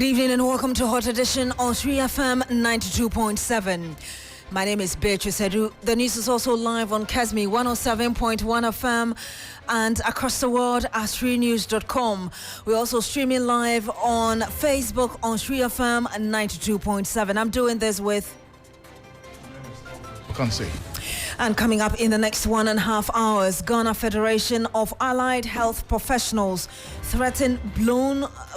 Good evening and welcome to Hot Edition on 3FM 92.7. My name is Beatrice. The news is also live on Kesmi 107.1 FM and across the world at 3news.com. We're also streaming live on Facebook on 3FM 92.7. I'm doing this with Ocansey. And coming up in the next 1.5 hours, Ghana Federation of Allied Health Professionals threaten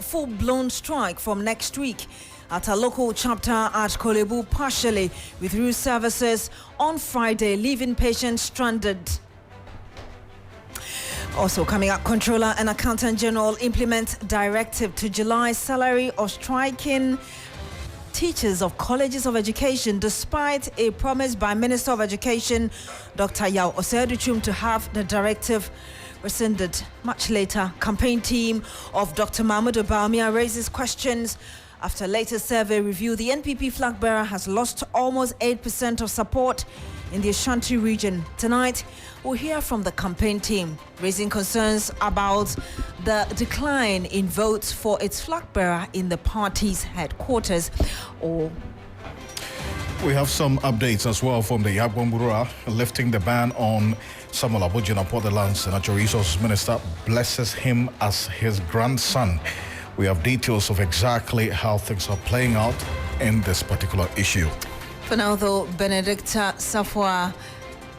full-blown strike from next week at a local chapter at Kolebu partially withdrew services on Friday, leaving patients stranded. Also coming up, Controller and Accountant General implement directive to July salary of striking teachers of colleges of education, despite a promise by Minister of Education Dr. Yao Oseduchum to have the directive rescinded. Much later, campaign team of Dr. Mahmoud Obaumia raises questions after latest survey review. The NPP flag bearer has lost almost 8% of support in the Ashanti region. Tonight, we'll hear from the campaign team, raising concerns about the decline in votes for its flag bearer in the party's headquarters. We have some updates as well from the Yagbongbura, lifting the ban on Samuel Abujina Portland. Natural Resources Minister blesses him as his grandson. We have details of exactly how things are playing out in this particular issue. For now, though, Benedicta Safwa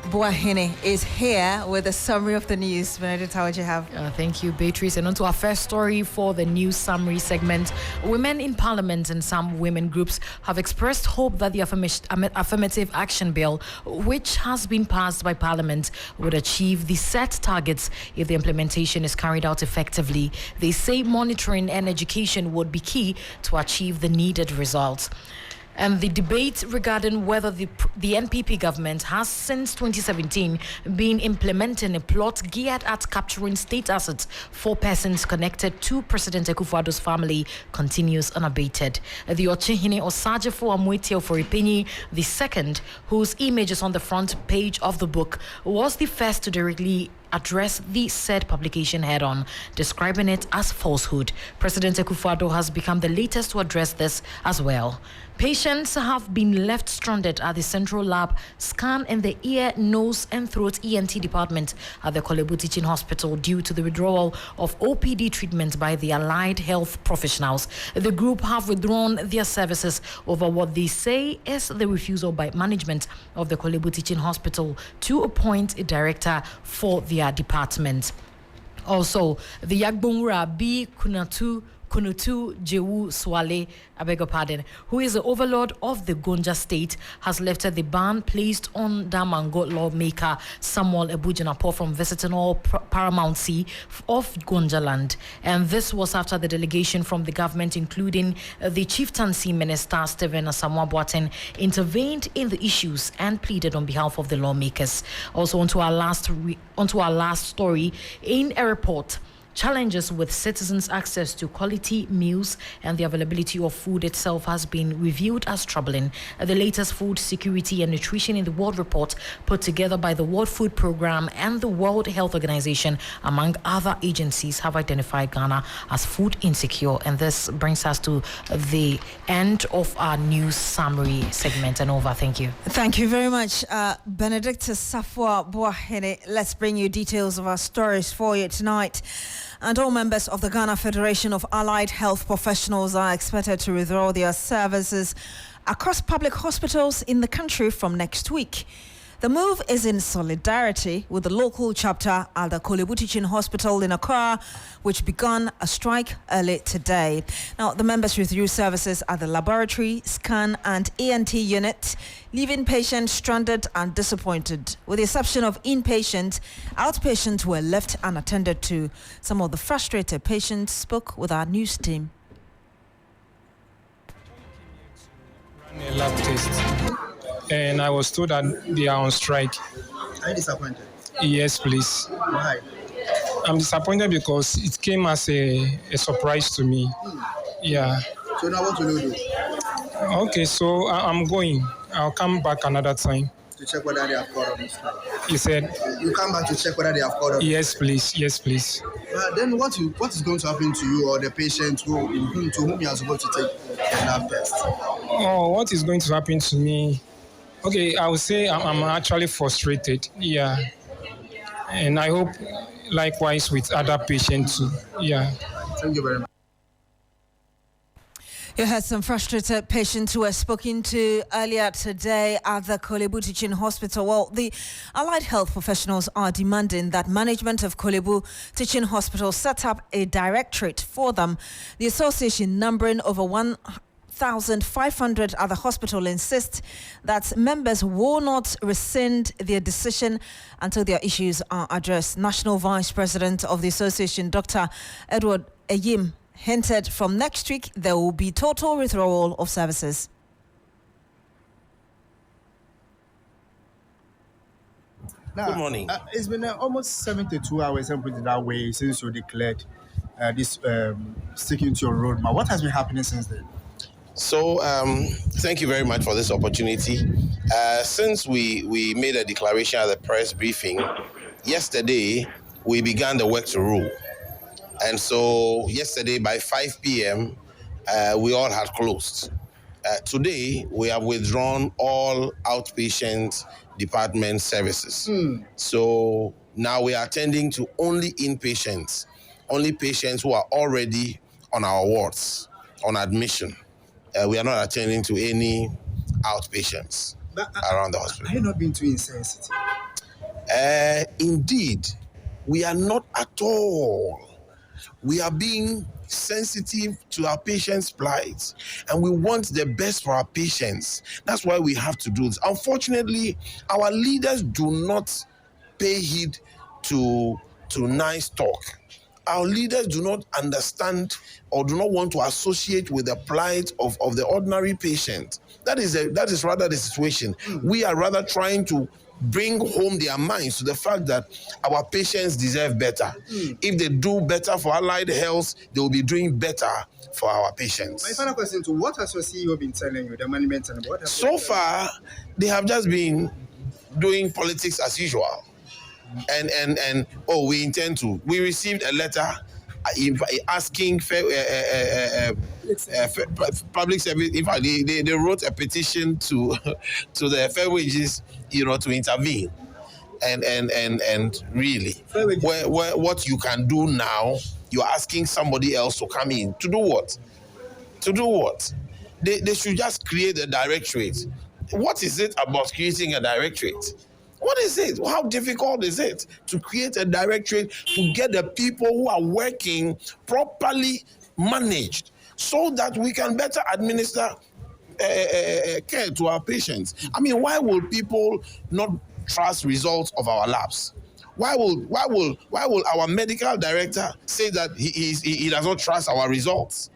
Boahene is here with a summary of the news. Benedicta, what do you have? Thank you, Beatrice. And on to our first story for the news summary segment. Women in Parliament and some women groups have expressed hope that the Affirmative Action Bill, which has been passed by Parliament, would achieve the set targets if the implementation is carried out effectively. They say monitoring and education would be key to achieve the needed results. And the debate regarding whether the NPP government has since 2017 been implementing a plot geared at capturing state assets for persons connected to President Akufo-Addo's family continues unabated. The Ochehine Osajefo Amwetio Foripini II, whose image is on the front page of the book, was the first to directly address the said publication head-on, describing it as falsehood. President Akufo-Addo has become the latest to address this as well. Patients have been left stranded at the Central Lab Scan in the Ear, Nose and Throat ENT department at the Kolebu Teaching Hospital due to the withdrawal of OPD treatment by the allied health professionals. The group have withdrawn their services over what they say is the refusal by management of the Kolebu Teaching Hospital to appoint a director for their department. Also, the Yagbongbura B. Kunutu Jewu Swale, I beg your pardon, who is the overlord of the Gonja state, has lifted the ban placed on Damango lawmaker Samuel Abujina from visiting all paramountcy of Gonja land. And this was after the delegation from the government, including the chieftaincy minister Stephen Asamoah Boateng, intervened in the issues and pleaded on behalf of the lawmakers. Also, onto our last story, in a report, challenges with citizens' access to quality meals and the availability of food itself has been reviewed as troubling. The latest food security and nutrition in the world report, put together by the World Food Programme and the World Health Organization, among other agencies, have identified Ghana as food insecure. And this brings us to the end of our news summary segment. And over. Thank you. Thank you very much, Benedicta Safwa Boahene. Let's bring you details of our stories for you tonight. And all members of the Ghana Federation of Allied Health Professionals are expected to withdraw their services across public hospitals in the country from next week. The move is in solidarity with the local chapter at the Kolebu Teaching Hospital in Accra, which began a strike early today. Now, the members withdrew services at the laboratory, scan and ENT unit, leaving patients stranded and disappointed. With the exception of inpatient, outpatients were left unattended to. Some of the frustrated patients spoke with our news team. A lab test. And I was told that they are on strike. Are you disappointed? Yes, please. Why? I'm disappointed because it came as a surprise to me. Yeah. So now what will you do? Okay, so I'm going. I'll come back another time. To check whether they have called on the strike. You said, You come back to check whether they have called up. yes, please. Yes, please. Then what is going to happen to you or the patient to whom you are supposed to take the lab test? Oh, what is going to happen to me? Okay, I would say I'm actually frustrated. Yeah. And I hope likewise with other patients too. Yeah. Thank you very much. You had some frustrated patients who were spoken to earlier today at the Kolebu Teaching Hospital. Well, the allied health professionals are demanding that management of Kolebu Teaching Hospital set up a directorate for them. The association, numbering over 1,500 at the hospital, insists that members will not rescind their decision until their issues are addressed. National Vice President of the association, Dr. Edward Ayim, hinted from next week there will be total withdrawal of services. Now, good morning. It's been almost 72 hours, and put it that way, since you declared this sticking to your roadmap. What has been happening since then? So, thank you very much for this opportunity. Since we made a declaration at the press briefing, yesterday we began the work to rule. And so yesterday by 5 p.m., we all had closed. Today, we have withdrawn all outpatient department services. So now we are attending to only inpatients, only patients who are already on our wards, on admission. We are not attending to any outpatients around the hospital. Have you not been too insensitive? Indeed, we are not at all. We are being sensitive to our patients' plight, and we want the best for our patients. That's why we have to do this. Unfortunately, our leaders do not pay heed to nice talk. Our leaders do not understand or do not want to associate with the plight of the ordinary patient. That is rather the situation. We are rather trying to bring home their minds to the fact that our patients deserve better. If they do better for allied health, they will be doing better for our patients. My final question to what has your CEO been telling you, the management, and what? So far, they have just been doing politics as usual. And we intend to. We received a letter asking public service. In fact, they wrote a petition to the Fair Wages, to intervene. And really, what you can do now, you're asking somebody else to come in to do what? To do what? They should just create a directorate. What is it about creating a directorate? What is it? How difficult is it to create a directorate to get the people who are working properly managed so that we can better administer care to our patients? I mean, why will people not trust results of our labs? Why will our medical director say that he does not trust our results?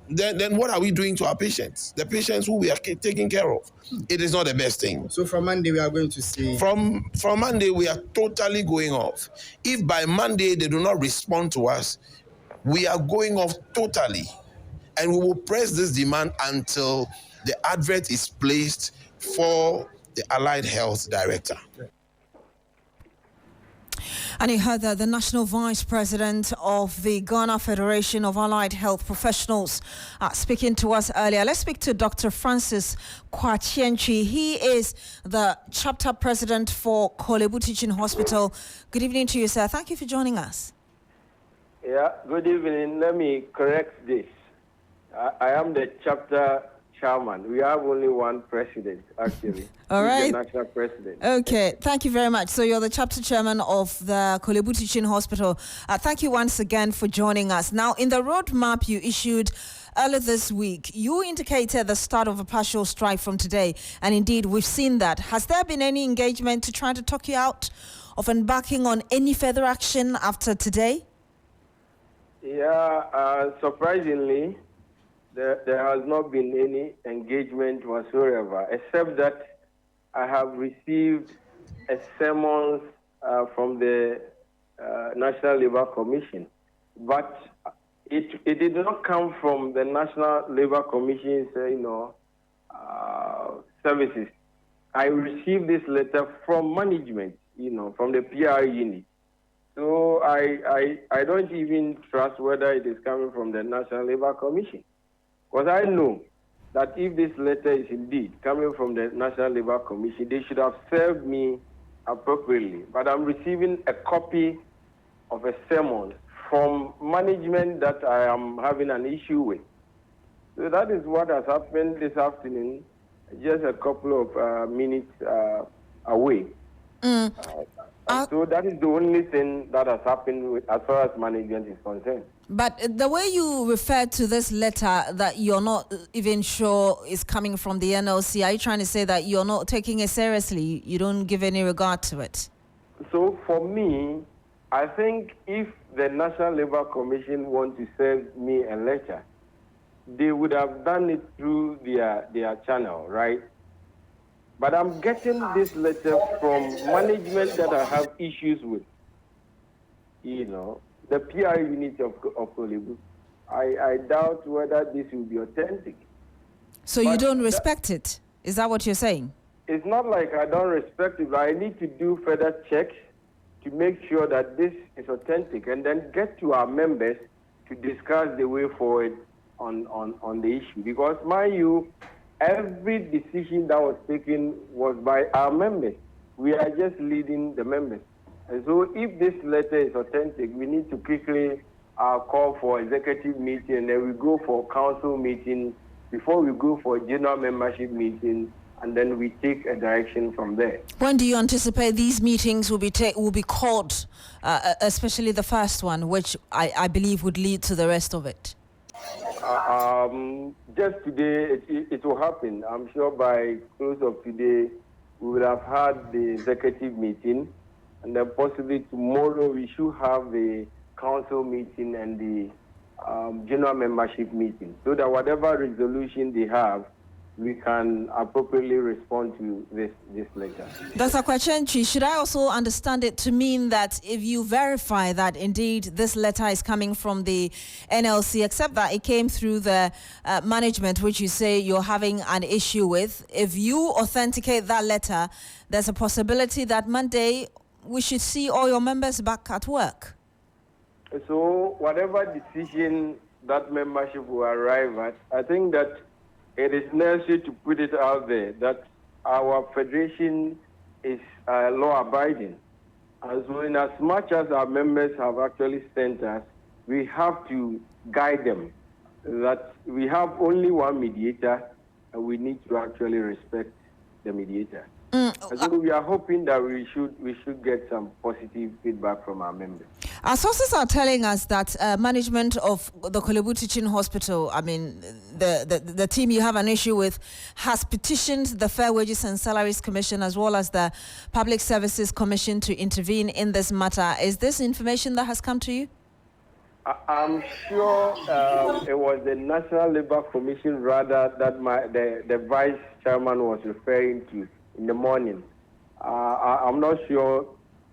Then what are we doing to our patients? The patients who we are taking care of. It is not the best thing. So from Monday we are going to see. From Monday we are totally going off. If by Monday they do not respond to us, we are going off totally, and we will press this demand until the advert is placed for the Allied Health Director. And you heard that the National Vice President of the Ghana Federation of Allied Health Professionals speaking to us earlier. Let's speak to Dr. Francis Kwachienchi. He is the chapter president for Kolebu Teaching Hospital. Good evening to you, sir. Thank you for joining us. Yeah, good evening. Let me correct this. I am the chapter chairman. We have only one president, actually. All right. He's the national president. Okay, thank you very much. So you're the chapter chairman of the Kolebu Teaching Hospital. Thank you once again for joining us. Now, in the roadmap you issued earlier this week, you indicated the start of a partial strike from today. And indeed, we've seen that. Has there been any engagement to try to talk you out of embarking on any further action after today? Yeah, surprisingly, there has not been any engagement whatsoever, except that I have received a summons from the National Labour Commission. But it did not come from the National Labour Commission's, services. I received this letter from management, from the PR unit. So I don't even trust whether it is coming from the National Labour Commission. Because I know that if this letter is indeed coming from the National Labour Commission, they should have served me appropriately. But I'm receiving a copy of a sermon from management that I am having an issue with. So that is what has happened this afternoon, just a couple of minutes away. So that is the only thing that has happened as far as management is concerned. But the way you refer to this letter that you're not even sure is coming from the NLC, are you trying to say that you're not taking it seriously? You don't give any regard to it? So for me, I think if the National Labour Commission want to send me a letter, they would have done it through their channel, right? But I'm getting this letter from management that I have issues with. The PR unit of Kolebu. I doubt whether this will be authentic. So you don't respect it? Is that what you're saying? It's not like I don't respect it, but I need to do further checks to make sure that this is authentic and then get to our members to discuss the way forward on the issue. Because, mind you, every decision that was taken was by our members. We are just leading the members. And so if this letter is authentic, we need to quickly call for executive meeting, and then we go for council meeting before we go for general membership meeting, and then we take a direction from there. When do you anticipate these meetings will be called, especially the first one, which I believe would lead to the rest of it? Just today, it will happen. I'm sure by close of today, we will have had the executive meeting, and then possibly tomorrow we should have the council meeting and the general membership meeting, so that whatever resolution they have, we can appropriately respond to this letter. Dr. Kwachenchi, should I also understand it to mean that if you verify that indeed this letter is coming from the NLC, except that it came through the management, which you say you're having an issue with, if you authenticate that letter, there's a possibility that Monday we should see all your members back at work? So whatever decision that membership will arrive at, I think that it is necessary to put it out there that our federation is law-abiding. And so in as much as our members have actually sent us, we have to guide them that we have only one mediator and we need to actually respect the mediator. So we are hoping that we should get some positive feedback from our members. Our sources are telling us that management of the Kolebu Teaching Hospital, I mean, the team you have an issue with, has petitioned the Fair Wages and Salaries Commission as well as the Public Services Commission to intervene in this matter. Is this information that has come to you? I'm sure it was the National Labour Commission rather that the Vice Chairman was referring to in the morning. I'm not sure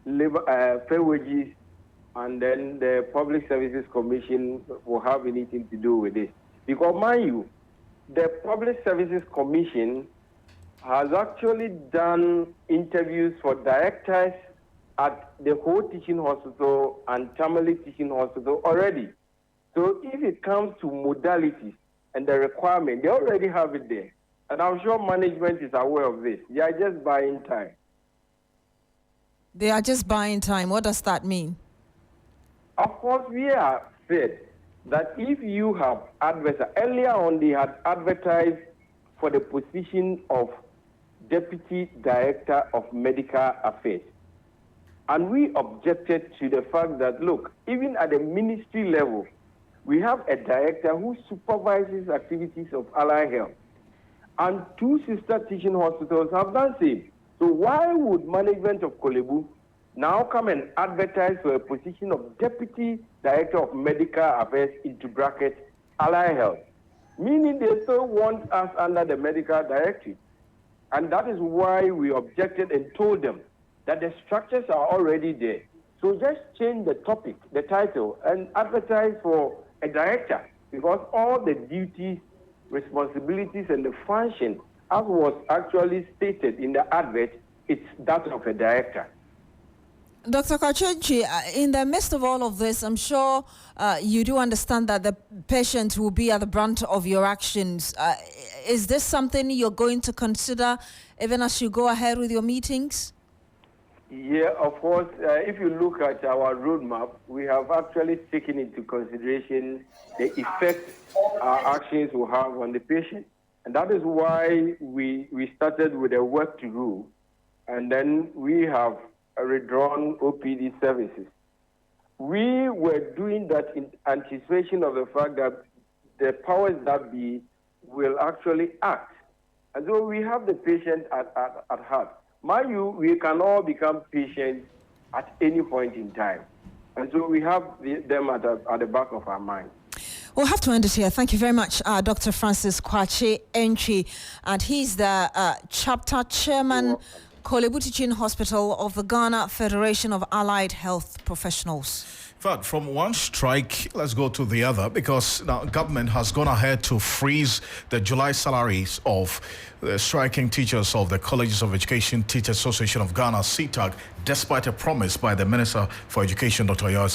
Fair Wages and then the Public Services Commission will have anything to do with this. Because, mind you, the Public Services Commission has actually done interviews for directors at the whole teaching hospital and Tamale Teaching Hospital already. So if it comes to modalities and the requirement, they already have it there. And I'm sure management is aware of this. They are just buying time. They are just buying time. What does that mean? Of course, we are said that if you have advertised, earlier on they had advertised for the position of Deputy Director of Medical Affairs. And we objected to the fact that, look, even at the ministry level, we have a director who supervises activities of allied health. And two sister teaching hospitals have done the same. So why would management of Kolebu now come and advertise for a position of Deputy Director of Medical Affairs into brackets allied health? Meaning they still want us under the medical directorate. And that is why we objected and told them that the structures are already there. So just change the topic, the title, and advertise for a director, because all the duties, responsibilities, and the function as was actually stated in the advert, it's that of a director. Dr. Kwachechi, in the midst of all of this, I'm sure you do understand that the patient will be at the brunt of your actions. Is this something you're going to consider even as you go ahead with your meetings? Yeah, of course. If you look at our roadmap, we have actually taken into consideration the effect our actions will have on the patient. And that is why we started with a work to do, and then we have withdrawn OPD services. We were doing that in anticipation of the fact that the powers that be will actually act. And so we have the patient at heart. Mind you, we can all become patients at any point in time. And so we have them at the back of our mind. We'll have to end it here. Thank you very much, Dr. Francis Kwachechi, and he's the chapter chairman, Kolebutichin Hospital of the Ghana Federation of Allied Health Professionals. In fact, from one strike, let's go to the other, because now government has gone ahead to freeze the July salaries of the striking teachers of the Colleges of Education Teachers Association of Ghana, CTAG, despite a promise by the Minister for Education, Dr. Yaw,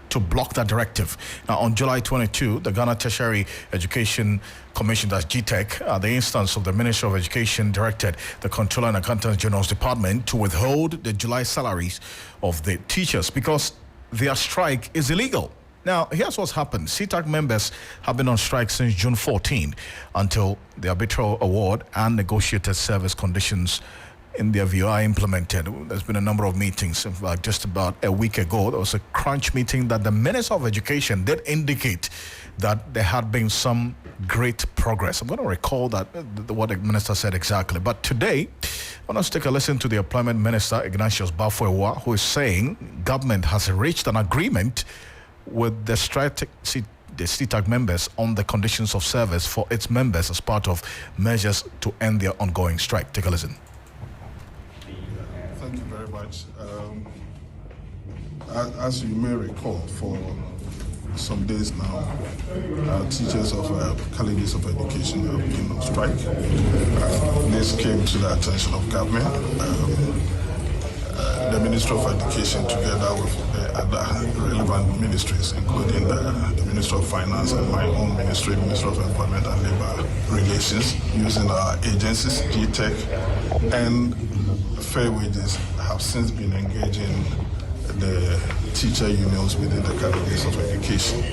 to block that directive. Now, on July 22, the Ghana Tertiary Education Commission, that's GTEC, at the instance of the Minister of Education, directed the Controller and Accountant General's Department to withhold the July salaries of the teachers because their strike is illegal. Now, here's what's happened. CTAC members have been on strike since June 14 until the arbitral award and negotiated service conditions in their view are implemented. There's been a number of meetings. In fact, just about a week ago, there was a crunch meeting that the Minister of Education did indicate that there had been some great progress. I'm going to recall that what the minister said exactly. But today, I want us to take a listen to the Employment Minister, Ignatius Bafwewa, who is saying government has reached an agreement with the CTAG members on the conditions of service for its members as part of measures to end their ongoing strike. Take a listen. Thank you very much. As you may recall, for some days now, teachers of colleges of education have been on strike. This came to the attention of government. The Ministry of Education, together with the other relevant ministries, including the Ministry of Finance and my own ministry, Ministry of Employment and Labour Relations, using our agencies, GTEC, and Fair Wages, have since been engaging the teacher unions within the colleges of education.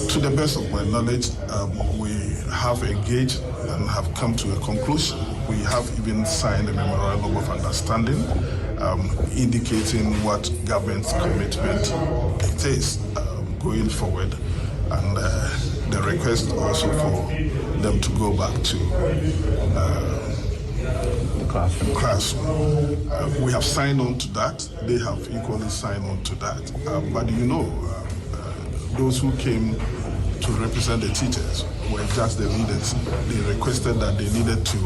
To the best of my knowledge, we have engaged and have come to a conclusion. We have even signed a memorandum of understanding indicating what government's commitment it is going forward, and the request also for them to go back to classroom. We have signed on to that. They have equally signed on to that. But you know, those who came to represent the teachers were just the leaders. They requested that they needed to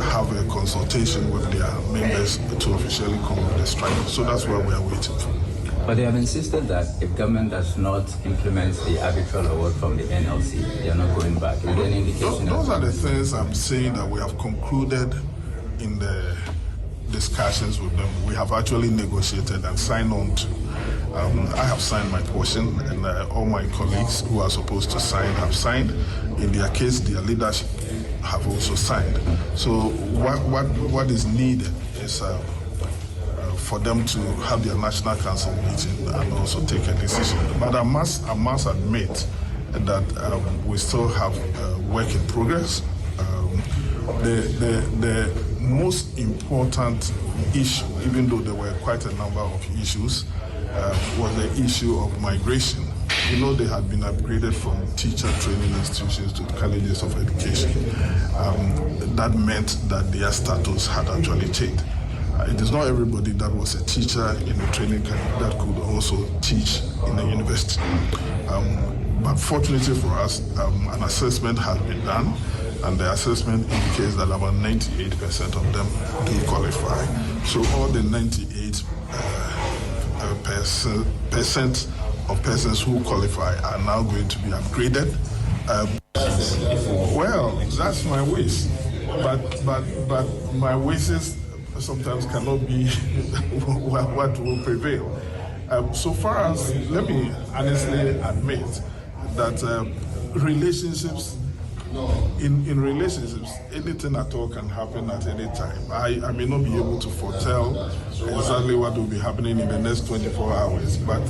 have a consultation with their members to officially come with the strike. So that's where we are waiting for. But they have insisted that if government does not implement the arbitral award from the NLC, they are not going back. Is there any indication? Those are the things I'm saying that we have concluded in the discussions with them. We have actually negotiated and signed on to. I have signed my portion, and all my colleagues who are supposed to sign have signed. In their case, their leadership have also signed. So what is needed is for them to have their National Council meeting and also take a decision. But I must admit that we still have work in progress. The most important issue, even though there were quite a number of issues, was the issue of migration. You know, they had been upgraded from teacher training institutions to colleges of education. That meant that their status had actually changed. It is not everybody that was a teacher in a training camp that could also teach in a university. But fortunately for us, an assessment has been done, and the assessment indicates that about 98% of them do qualify. So all the 98% of persons who qualify are now going to be upgraded. Well, that's my wish, but my wishes sometimes cannot be what will prevail. So far as, let me honestly admit that relationships, in relationships, anything at all can happen at any time. I may not be able to foretell exactly what will be happening in the next 24 hours, but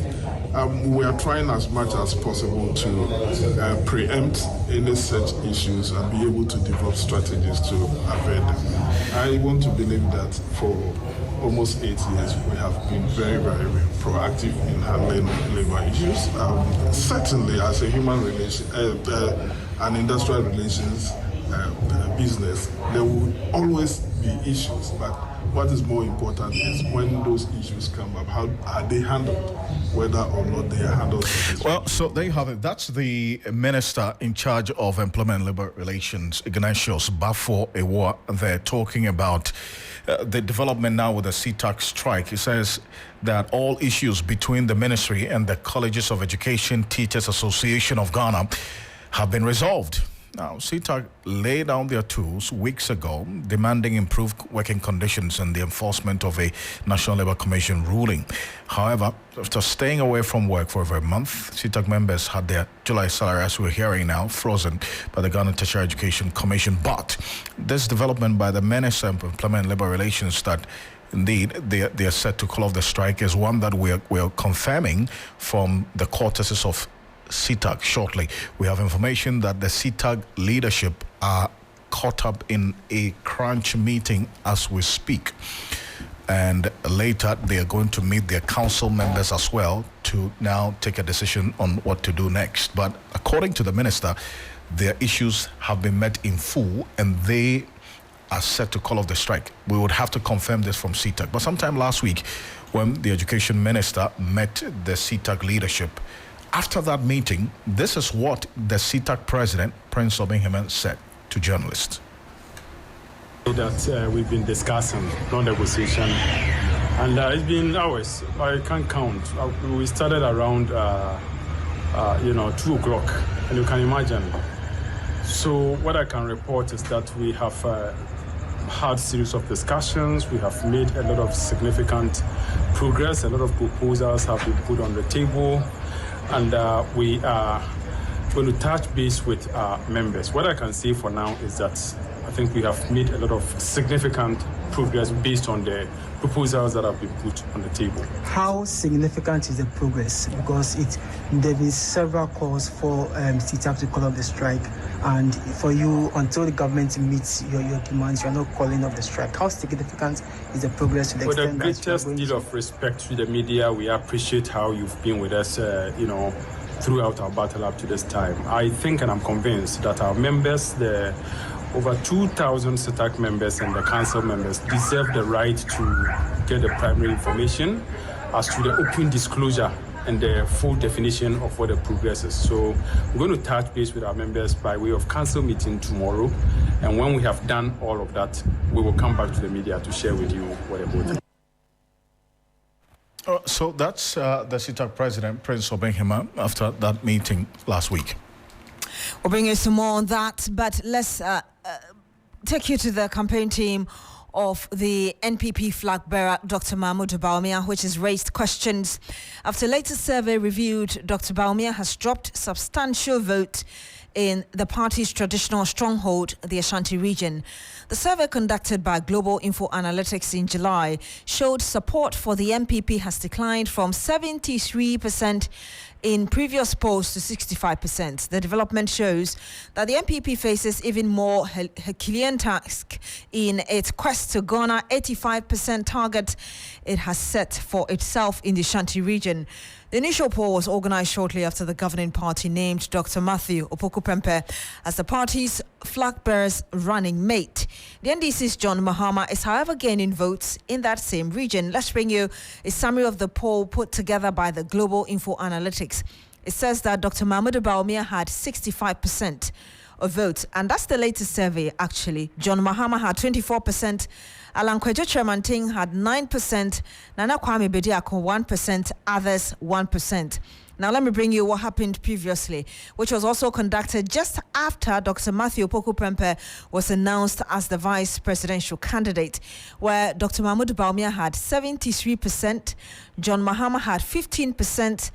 we are trying as much as possible to preempt any such issues and be able to develop strategies to avoid them. I want to believe that for almost 8 years, we have been very, very proactive in handling labor issues. Certainly, as a human relation, and industrial relations business, there will always be issues, but what is more important is when those issues come up, how are they handled, whether or not they are handled. Well, so there you have it. That's the Minister in charge of Employment and Labor Relations, Ignatius Bafo Ewa. They're talking about the development now with the CTAC strike. He says that all issues between the ministry and the Colleges of Education Teachers Association of Ghana have been resolved. Now, CTAC laid down their tools weeks ago, demanding improved working conditions and the enforcement of a National Labour Commission ruling. However, after staying away from work for over a month, CTAC members had their July salary, as we're hearing now, frozen by the Ghana Tertiary Education Commission. But this development by the Minister of Employment and Labour Relations that indeed they are set to call off the strike is one that we are confirming from the quarters of CTAC shortly. We have information that the CTAC leadership are caught up in a crunch meeting as we speak. And later they are going to meet their council members as well to now take a decision on what to do next. But according to the minister, their issues have been met in full and they are set to call off the strike. We would have to confirm this from CTAC. But sometime last week, when the education minister met the CTAC leadership, after that meeting, this is what the CTAC president, Prince Obinghema, said to journalists. That we've been discussing, no negotiation, and it's been hours. I can't count. We started around, 2 o'clock, and you can imagine. So what I can report is that we have had a series of discussions. We have made a lot of significant progress. A lot of proposals have been put on the table. And we are going to touch base with our members. What I can say for now is that I think we have made a lot of significant progress based on the proposals that have been put on the table. How significant is the progress? Because there have been several calls for CTAC to call off the strike, and for you, until the government meets your demands, you're not calling off the strike. How significant is the progress to the extent that... With the greatest deal of respect to the media, we appreciate how you've been with us, throughout our battle up to this time. I think and I'm convinced that our members, the over 2,000 CTAC members and the council members, deserve the right to get the primary information as to the open disclosure and the full definition of what the progress is. So we're going to touch base with our members by way of council meeting tomorrow. And when we have done all of that, we will come back to the media to share with you what about it. So that's the CTAC president, Prince Obinghema, after that meeting last week. We'll bring you some more on that, but let's take you to the campaign team of the NPP flag bearer, Dr. Mahmoud Bawumia, which has raised questions. After latest survey reviewed, Dr. Bawumia has dropped substantial vote in the party's traditional stronghold, the Ashanti region. The survey conducted by Global Info Analytics in July showed support for the MPP has declined from 73% in previous polls to 65%. The development shows that the MPP faces even more Herculean task in its quest to garner 85% target it has set for itself in the Ashanti region. The initial poll was organized shortly after the governing party named Dr. Matthew Opoku-Pempe as the party's flag bearer's running mate. The NDC's John Mahama is, however, gaining votes in that same region. Let's bring you a summary of the poll put together by the Global Info Analytics. It says that Dr. Mahmoud Bawumia had 65% of votes, and that's the latest survey, actually. John Mahama had 24%, Alan Kwejo Tremanting had 9%, Nana Kwame Bediako 1%, others 1%. Now, let me bring you what happened previously, which was also conducted just after Dr. Matthew Opoku Prempeh was announced as the vice presidential candidate, where Dr. Mahmoud Bawumia had 73%, John Mahama had 15%,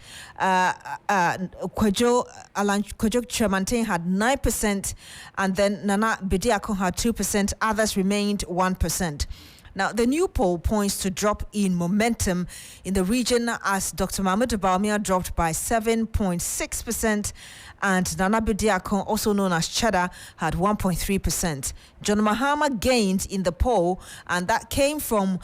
Kwadwo Kyerematen had 9%, and then Nana Bediako had 2%. Others remained 1%. Now, the new poll points to drop in momentum in the region as Dr. Mahmoud Bawumia dropped by 7.6% and Nana Bediako, also known as Cheddar, had 1.3%. John Mahama gained in the poll, and that came from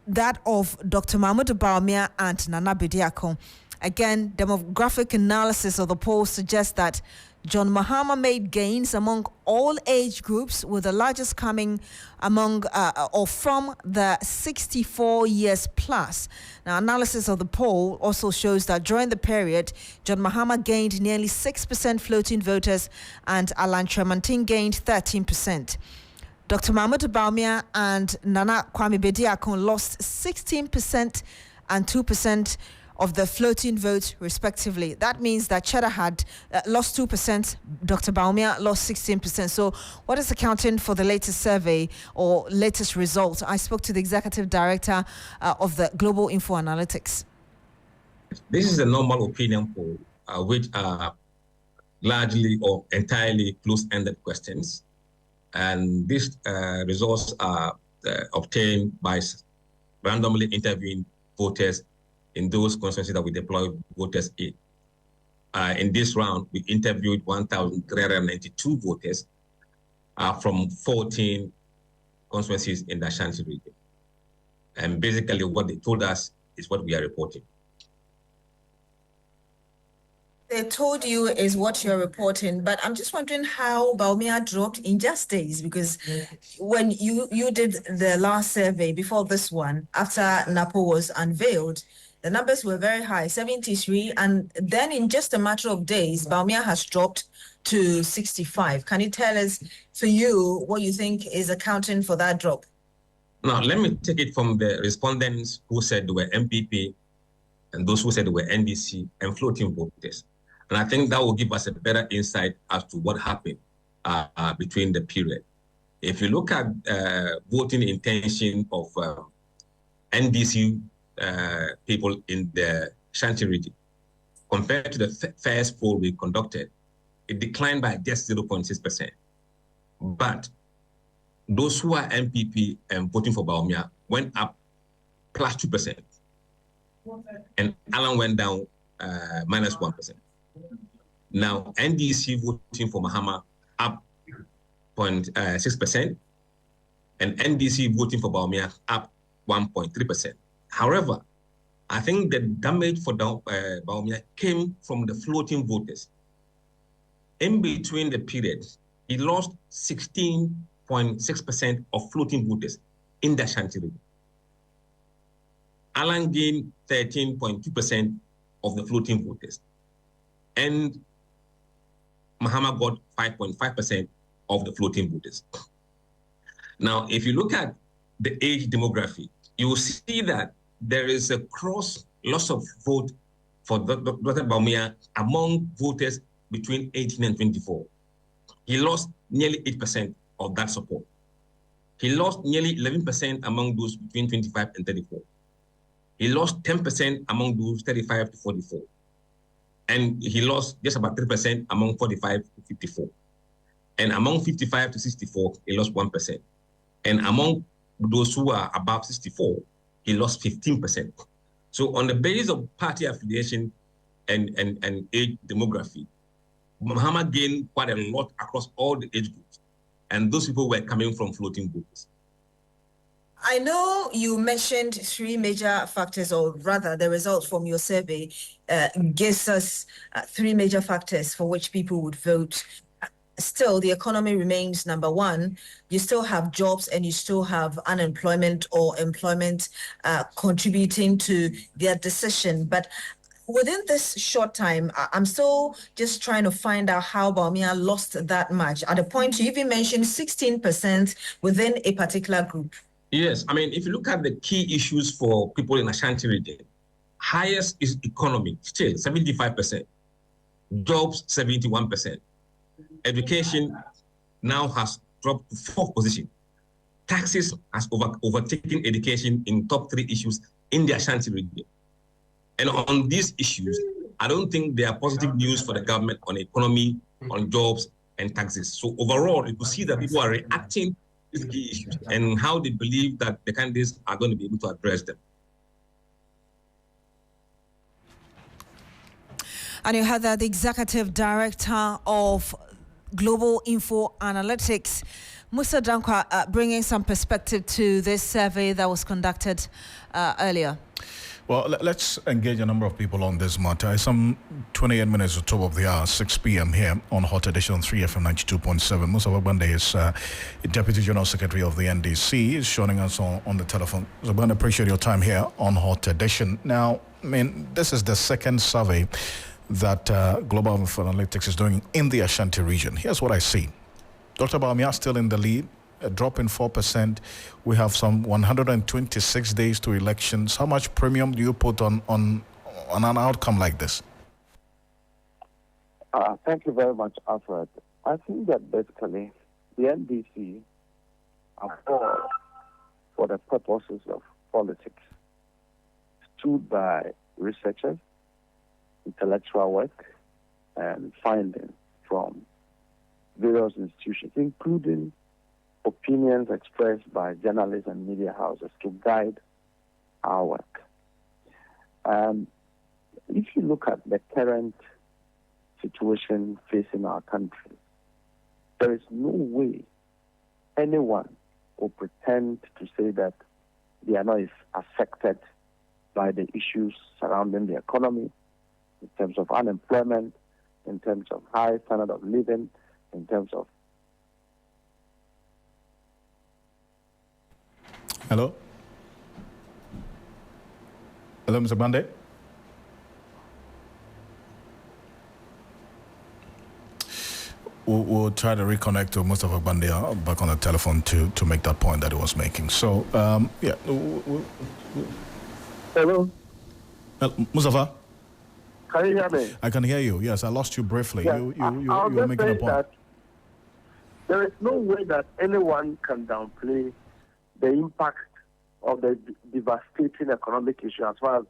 that of Dr. Mahmoud Bawumia and Nana Bediako. Again, demographic analysis of the poll suggests that John Mahama made gains among all age groups, with the largest coming among or from the 64 years plus. Now, analysis of the poll also shows that during the period, John Mahama gained nearly 6% floating voters and Alan Kyerematen gained 13%. Dr. Mahmoud Bawumia and Nana Kwame Bediako lost 16% and 2% of the floating votes, respectively. That means that Cheddar had lost 2%, Dr. Bawumia lost 16%. So what is accounting for the latest survey or latest result? I spoke to the executive director of the Global Info Analytics. This is a normal opinion poll, which are largely or entirely close-ended questions. And these results are obtained by randomly interviewing voters in those constituencies that we deploy voters in. In this round, we interviewed 1,392 voters from 14 constituencies in the Ashanti region. And basically what they told us is what we are reporting. They told you is what you're reporting, but I'm just wondering how Bawumia dropped in just days, because when you did the last survey before this one, after NAPO was unveiled, the numbers were very high, 73, and then in just a matter of days, Bawumia has dropped to 65. Can you tell us, for you, what you think is accounting for that drop? Now, let me take it from the respondents who said they were MPP and those who said they were NDC and floating voters. And I think that will give us a better insight as to what happened between the period. If you look at voting intention of NDC people in the Ashanti region, compared to the first poll we conducted, it declined by just 0.6%. But those who are MPP and voting for Bawumia went up plus 2%. And Alan went down minus 1%. Now, NDC voting for Mahama up 0.6%, and NDC voting for Bawumia up 1.3%. However, I think the damage for Bawumia came from the floating voters. In between the period, he lost 16.6% of floating voters in the Ashanti region. Alan gained 13.2% of the floating voters, and Mahama got 5.5% of the floating voters. Now, if you look at the age demography, you will see that there is a loss of vote for Dr. Bawumia among voters between 18 and 24. He lost nearly 8% of that support. He lost nearly 11% among those between 25 and 34. He lost 10% among those 35 to 44. And he lost just about 3% among 45 to 54. And among 55 to 64, he lost 1%. And among those who are above 64, he lost 15%. So on the basis of party affiliation and age demography, Mahama gained quite a lot across all the age groups. And those people were coming from floating voters. I know you mentioned three major factors, or rather the results from your survey gives us three major factors for which people would vote. Still, the economy remains number one. You still have jobs and you still have unemployment or employment contributing to their decision. But within this short time, I'm still just trying to find out how Bawumia lost that much. At a point, you even mentioned 16% within a particular group. Yes, I mean, if you look at the key issues for people in Ashanti region, Highest is economy, still 75%. Jobs, 71%. Education now has dropped to 4th position. Taxes has overtaken education in top 3 issues in the Ashanti region. And on these issues, I don't think there are positive news for the government on economy, on jobs, and taxes. So overall, you can see that people are reacting to these key issues and how they believe that the candidates are going to be able to address them. And you heard that the executive director of Global Info Analytics, Musa Dankwa, bringing some perspective to this survey that was conducted earlier. Well, let's engage a number of people on this matter. It's some 28 minutes to top of the hour, 6 p.m. here on Hot Edition 3FM 92.7. Musa Bande is Deputy General Secretary of the NDC. Is joining us on the telephone. So I appreciate your time here on Hot Edition. Now, I mean, this is the second survey that Global Info Analytics is doing in the Ashanti region. Here's what I see. Dr. Bawumia still in the lead, a drop in 4%. We have some 126 days to elections. How much premium do you put on an outcome like this? Thank you very much, Alfred. I think that basically the NDC are all, for the purposes of politics, stood by researchers, intellectual work, and findings from various institutions, including opinions expressed by journalists and media houses to guide our work. If you look at the current situation facing our country, there is no way anyone will pretend to say that they are not affected by the issues surrounding the economy, in terms of unemployment, in terms of high standard of living, in terms of... Hello? Hello, Mr. Bande? We'll try to reconnect to Mustafa Bandia back on the telephone to make that point that he was making. So, yeah. Hello? Mustafa? Can you hear me? I can hear you. Yes, I lost you briefly. Yes. You were making a point. That there is no way that anyone can downplay the impact of the devastating economic issue as far as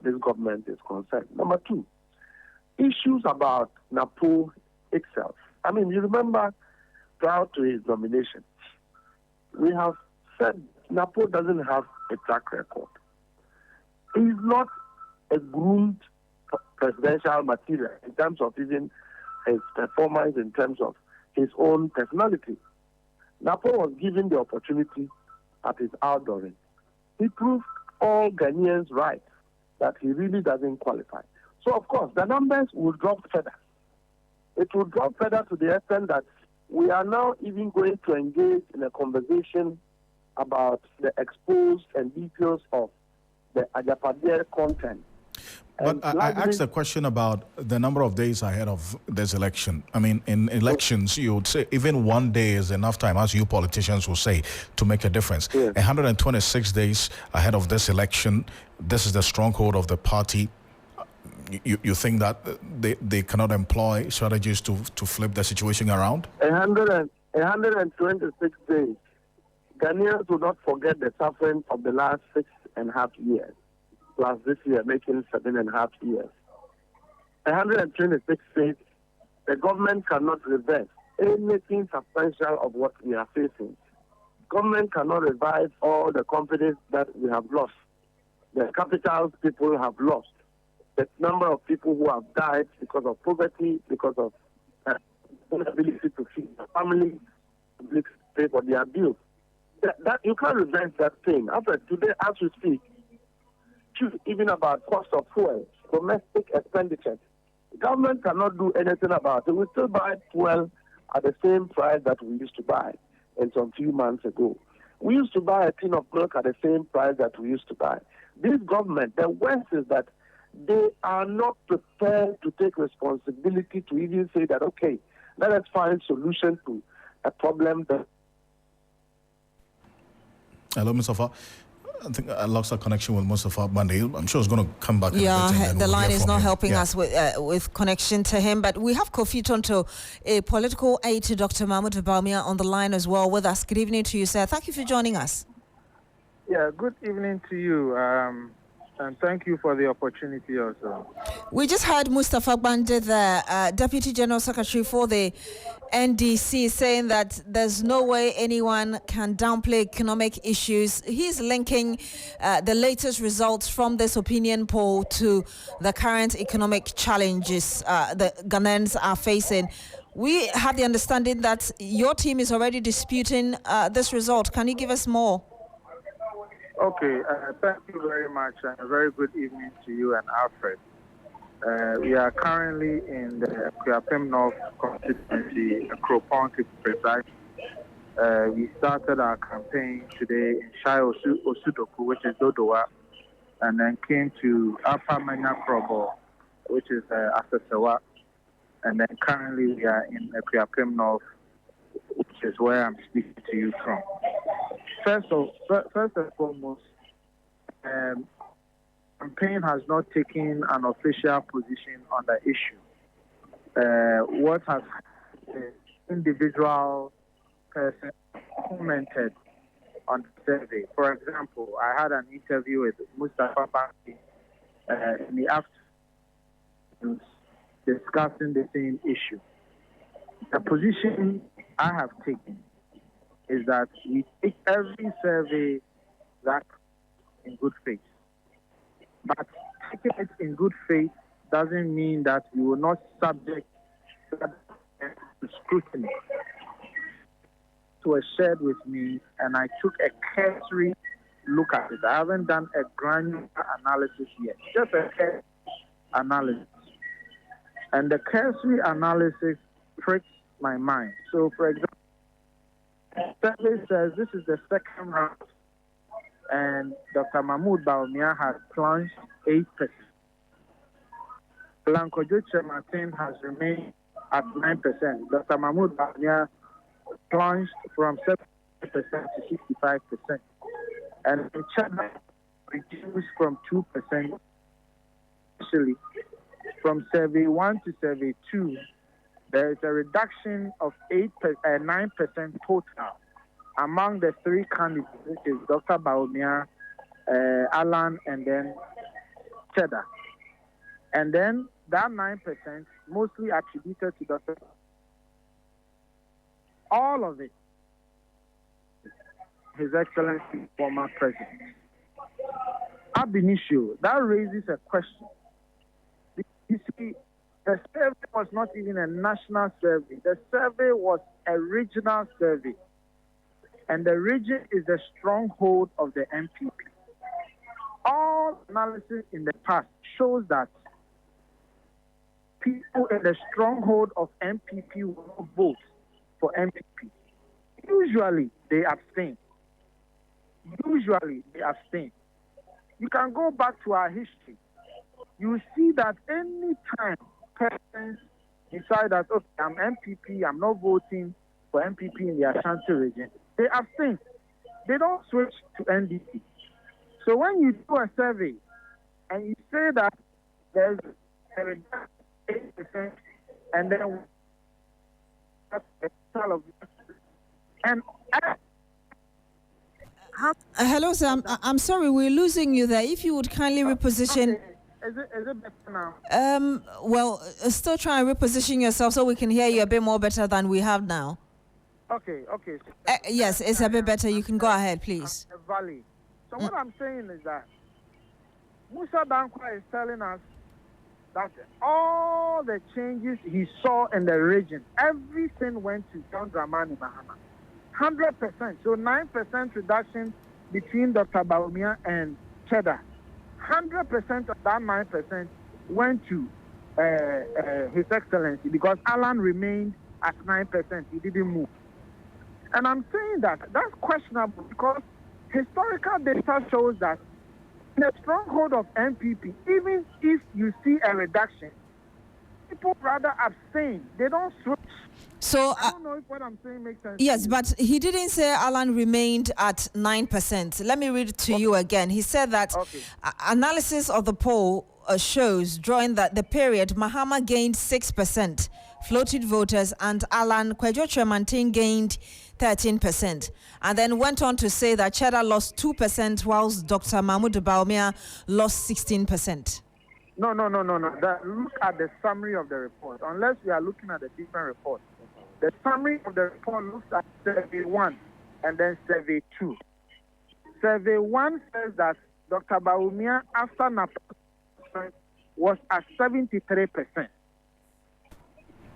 this government is concerned. Number two, issues about NAPO itself. I mean, you remember prior to his nomination, we have said NAPO doesn't have a track record. He's not a groomed presidential material in terms of even his performance, in terms of his own personality. NAPO was given the opportunity at his outdooring. He proved all Ghanaians right that he really doesn't qualify. So, of course, the numbers will drop further. It will drop further to the extent that we are now even going to engage in a conversation about the exposed and details of the Ajapadier content. But I asked a question about the number of days ahead of this election. I mean, in elections, you would say even 1 day is enough time, as you politicians will say, to make a difference. Yes. 126 days ahead of this election, this is the stronghold of the party. You think that they cannot employ strategies to flip the situation around? 126 days. Ghanaians will not forget the suffering of the last 6.5 years. Plus this year making 7.5 years. 126 days, the government cannot reverse anything substantial of what we are facing. Government cannot revive all the confidence that we have lost. The capitals people have lost. The number of people who have died because of poverty, because of inability to feed their family, ability to pay for their bills. That you can't reverse that thing. After today, as we speak, even about cost of fuel, domestic expenditures. The government cannot do anything about it. We still buy fuel at the same price that we used to buy some few months ago. We used to buy a tin of milk at the same price that we used to buy. This government, the worst is that they are not prepared to take responsibility to even say that, okay, let us find solution to a problem that... Hello, Mustafa. I think I lost our connection with Mustafa Monday. I'm sure it's going to come back. Yeah, the line is not helping Yeah. us with connection to him. But we have Kofi Tonto, a political aide to Dr. Mahmoud Bawumia, on the line as well with us. Good evening to you, sir. Thank you for joining us. Yeah, good evening to you. And thank you for the opportunity also. We just heard Mustafa Bande, the Deputy General Secretary for the NDC, saying that there's no way anyone can downplay economic issues. He's linking the latest results from this opinion poll to the current economic challenges the Ghanaians are facing. We have the understanding that your team is already disputing this result. Can you give us more? Okay, thank you very much, and a very good evening to you and Alfred. We are currently in the Kuapem North constituency, Kropon to be precise. We started our campaign today in Shai Osudoku, which is Dodowa, and then came to Upper Manya Krobo, which is Asasewa, and then currently we are in Kuapem North, which is where I'm speaking to you from. First and foremost, campaign has not taken an official position on the issue. What has individual person commented on the survey? For example, I had an interview with Mustafa Bande in the afternoon discussing the same issue. The position I have taken is that we take every survey that in good faith. But taking it in good faith doesn't mean that we will not subject that to scrutiny. It was shared with me, and I took a cursory look at it. I haven't done a granular analysis yet, just a cursory analysis. And the cursory analysis pricks my mind. So, for example, the survey says this is the second round, and Dr. Mahmoud Bawumia has plunged 8%. Blanco Martin has remained at 9%. Dr. Mahmoud Bawumia plunged from 7% to 65%. And in China, reduced from 2%. Actually, from survey 1 to survey 2, there is a reduction of 9% total among the three candidates, which is Dr. Bawumia, Alan, and then Cheddar. And then that 9% mostly attributed to Dr. All of it, His Excellency, former President. Ab initio, that raises a question. You see, the survey was not even a national survey. The survey was a regional survey. And the region is the stronghold of the MPP. All analysis in the past shows that people in the stronghold of MPP will not vote for MPP. Usually, they abstain. You can go back to our history. You see that any time persons decide that, okay, I'm MPP, I'm not voting for MPP in the Ashanti region, they abstain. They don't switch to NDC. So when you do a survey and you say that there's a reduction of 8%, and then hello, sir. I'm sorry, we're losing you there. If you would kindly reposition. Okay. Is it better now? Well, still try and reposition yourself so we can hear you a bit more better than we have now. Okay. Yes, it's a bit better. You can go ahead, please. Valley. So what I'm saying is that Musa Dankwa is telling us that all the changes he saw in the region, everything went to John Dramani Mahama. 100%. So 9% reduction between Dr. Bawumia and Cheddar. 100% of that 9% went to His Excellency because Alan remained at 9%. He didn't move. And I'm saying that that's questionable because historical data shows that in the stronghold of MPP, even if you see a reduction, people rather abstain. They don't switch So I don't know if what I'm saying makes sense. yes, but he didn't say Alan remained at 9%. Let me read it to you again. He said that analysis of the poll shows during the period, Mahama gained 6% floated voters and Alan Kwadwo Tremantin gained 13%. And then went on to say that Cheddar lost 2% whilst Dr. Mahmoud Baumia lost 16%. No. Look at the summary of the report. Unless we are looking at a different report. The summary of the report looks at survey 1 and then survey 2. Survey 1 says that Dr. Baumia, after NAPA, was at 73%.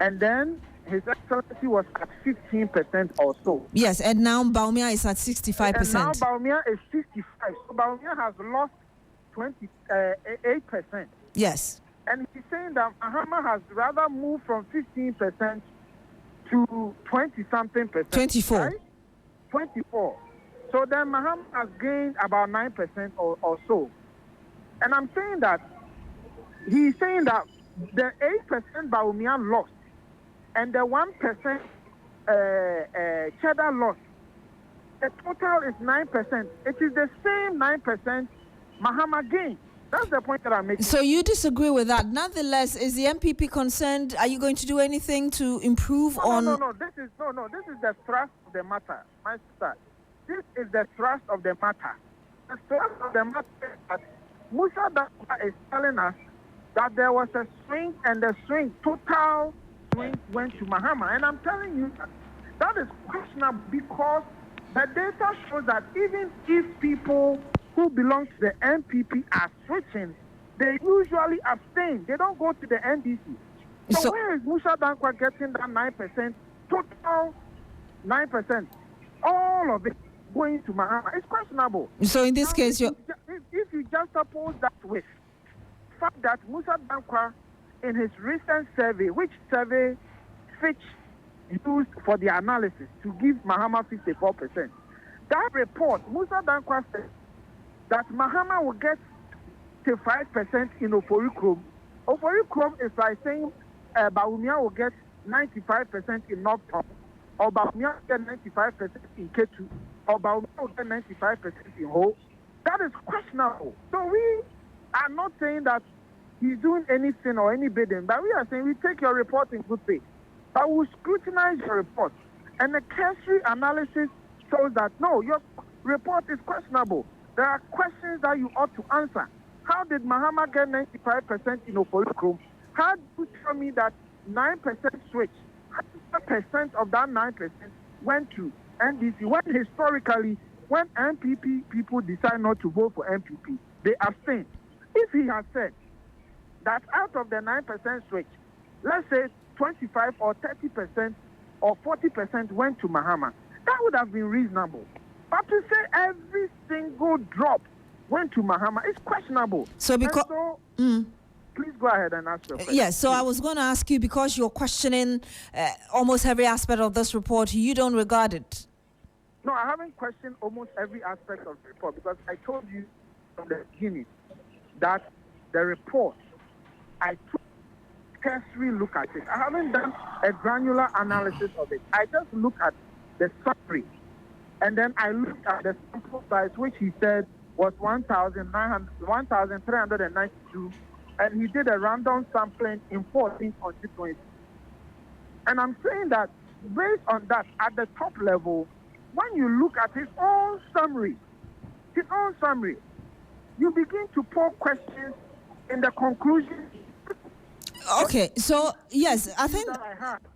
And then His Excellency was at 15% or so. Yes, and now Baumia is at 65%. And now Baumia is 65%. So Baumia has lost 8%. Yes. And he's saying that Mahama has rather moved from 15% to 20-something percent. 24. Right? 24. So then Mahama has gained about 9% or so. And I'm saying that he's saying that the 8% Baumia lost and the 1% Cheddar lost. The total is 9%. It is the same 9% Mahama gained. That's the point that I'm making. So you disagree with that. Nonetheless, is the MPP concerned? Are you going to do anything to improve on? No. This is the thrust of the matter, my sister. This is the thrust of the matter. The thrust of the matter is that Musa Dankwa is telling us that there was a swing, and the total swing went to Mahama. And I'm telling you that is questionable because the data shows that even if people who belong to the MPP are switching, they usually abstain. They don't go to the NDC. So where is Musa Dankwa getting that 9%, total 9%, all of it going to Mahama? It's questionable. So in this case, if you just suppose that with the fact that Musa Dankwa, in his recent survey, which survey Fitch used for the analysis to give Mahama 54%, that report, Musa Dankwa said that Mahama will get to 5% in Ofori Krom. Ofori Krom is like saying Baumia will get 95% in North Town, or Baumia will get 95% in Ketu, or Baumia will get 95% in Ho. That is questionable. So we are not saying that he's doing anything or any bidding, but we are saying we take your report in good faith. But we scrutinize your report. And the cursory analysis shows that, no, your report is questionable. There are questions that you ought to answer. How did Mahama get 95% in Ofori Krom? How do you tell me that 9% switch, 100% of that 9% went to NDC, when historically, when MPP people decide not to vote for MPP, they abstain. If he has said that out of the 9% switch, let's say 25 or 30% or 40% went to Mahama, that would have been reasonable. But to say every single drop went to Mahama is questionable. So because please go ahead and ask your question. Yes, so I was going to ask you, because you're questioning almost every aspect of this report, you don't regard it. No, I haven't questioned almost every aspect of the report, because I told you from the beginning that the report, I took a cursory look at it. I haven't done a granular analysis of it. I just look at the summary. And then I looked at the sample size, which he said was 1,392, and he did a random sampling in 14 constituencies. And I'm saying that based on that, at the top level, when you look at his own summary, you begin to pose questions in the conclusion. Okay, so yes, I think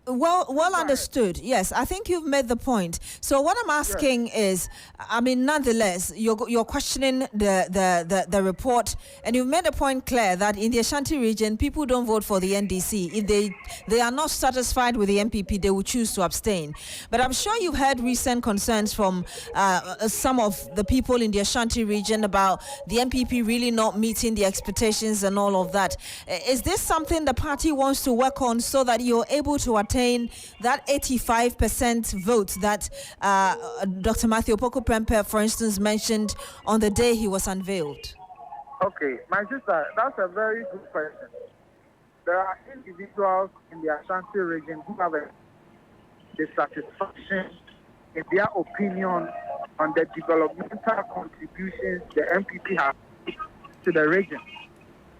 well understood. Yes, I think you've made the point. So what I'm asking is, I mean, nonetheless, you're questioning the report, and you've made a point clear that in the Ashanti region, people don't vote for the NDC. If they are not satisfied with the MPP, they will choose to abstain. But I'm sure you've heard recent concerns from some of the people in the Ashanti region about the MPP really not meeting the expectations and all of that. Is this something the party wants to work on so that you're able to attain that 85% vote that Dr. Matthew Opoku Prempeh, for instance, mentioned on the day he was unveiled? Okay, my sister, that's a very good question. There are individuals in the Ashanti region who have a dissatisfaction in their opinion on the developmental contributions the MPP has to the region.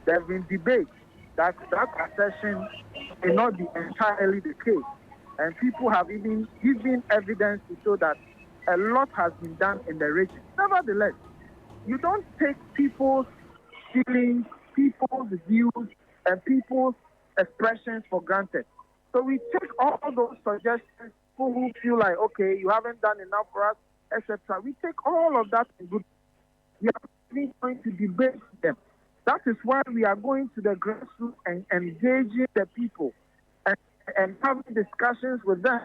There have been debates that assertion may not be entirely the case, and people have even given evidence to show that a lot has been done in the region. Nevertheless, you don't take people's feelings, people's views, and people's expressions for granted. So we take all those suggestions, people who feel like, okay, you haven't done enough for us, etc. We take all of that in good. We are really going to debate them. That is why we are going to the grassroots and engaging the people and having discussions with them.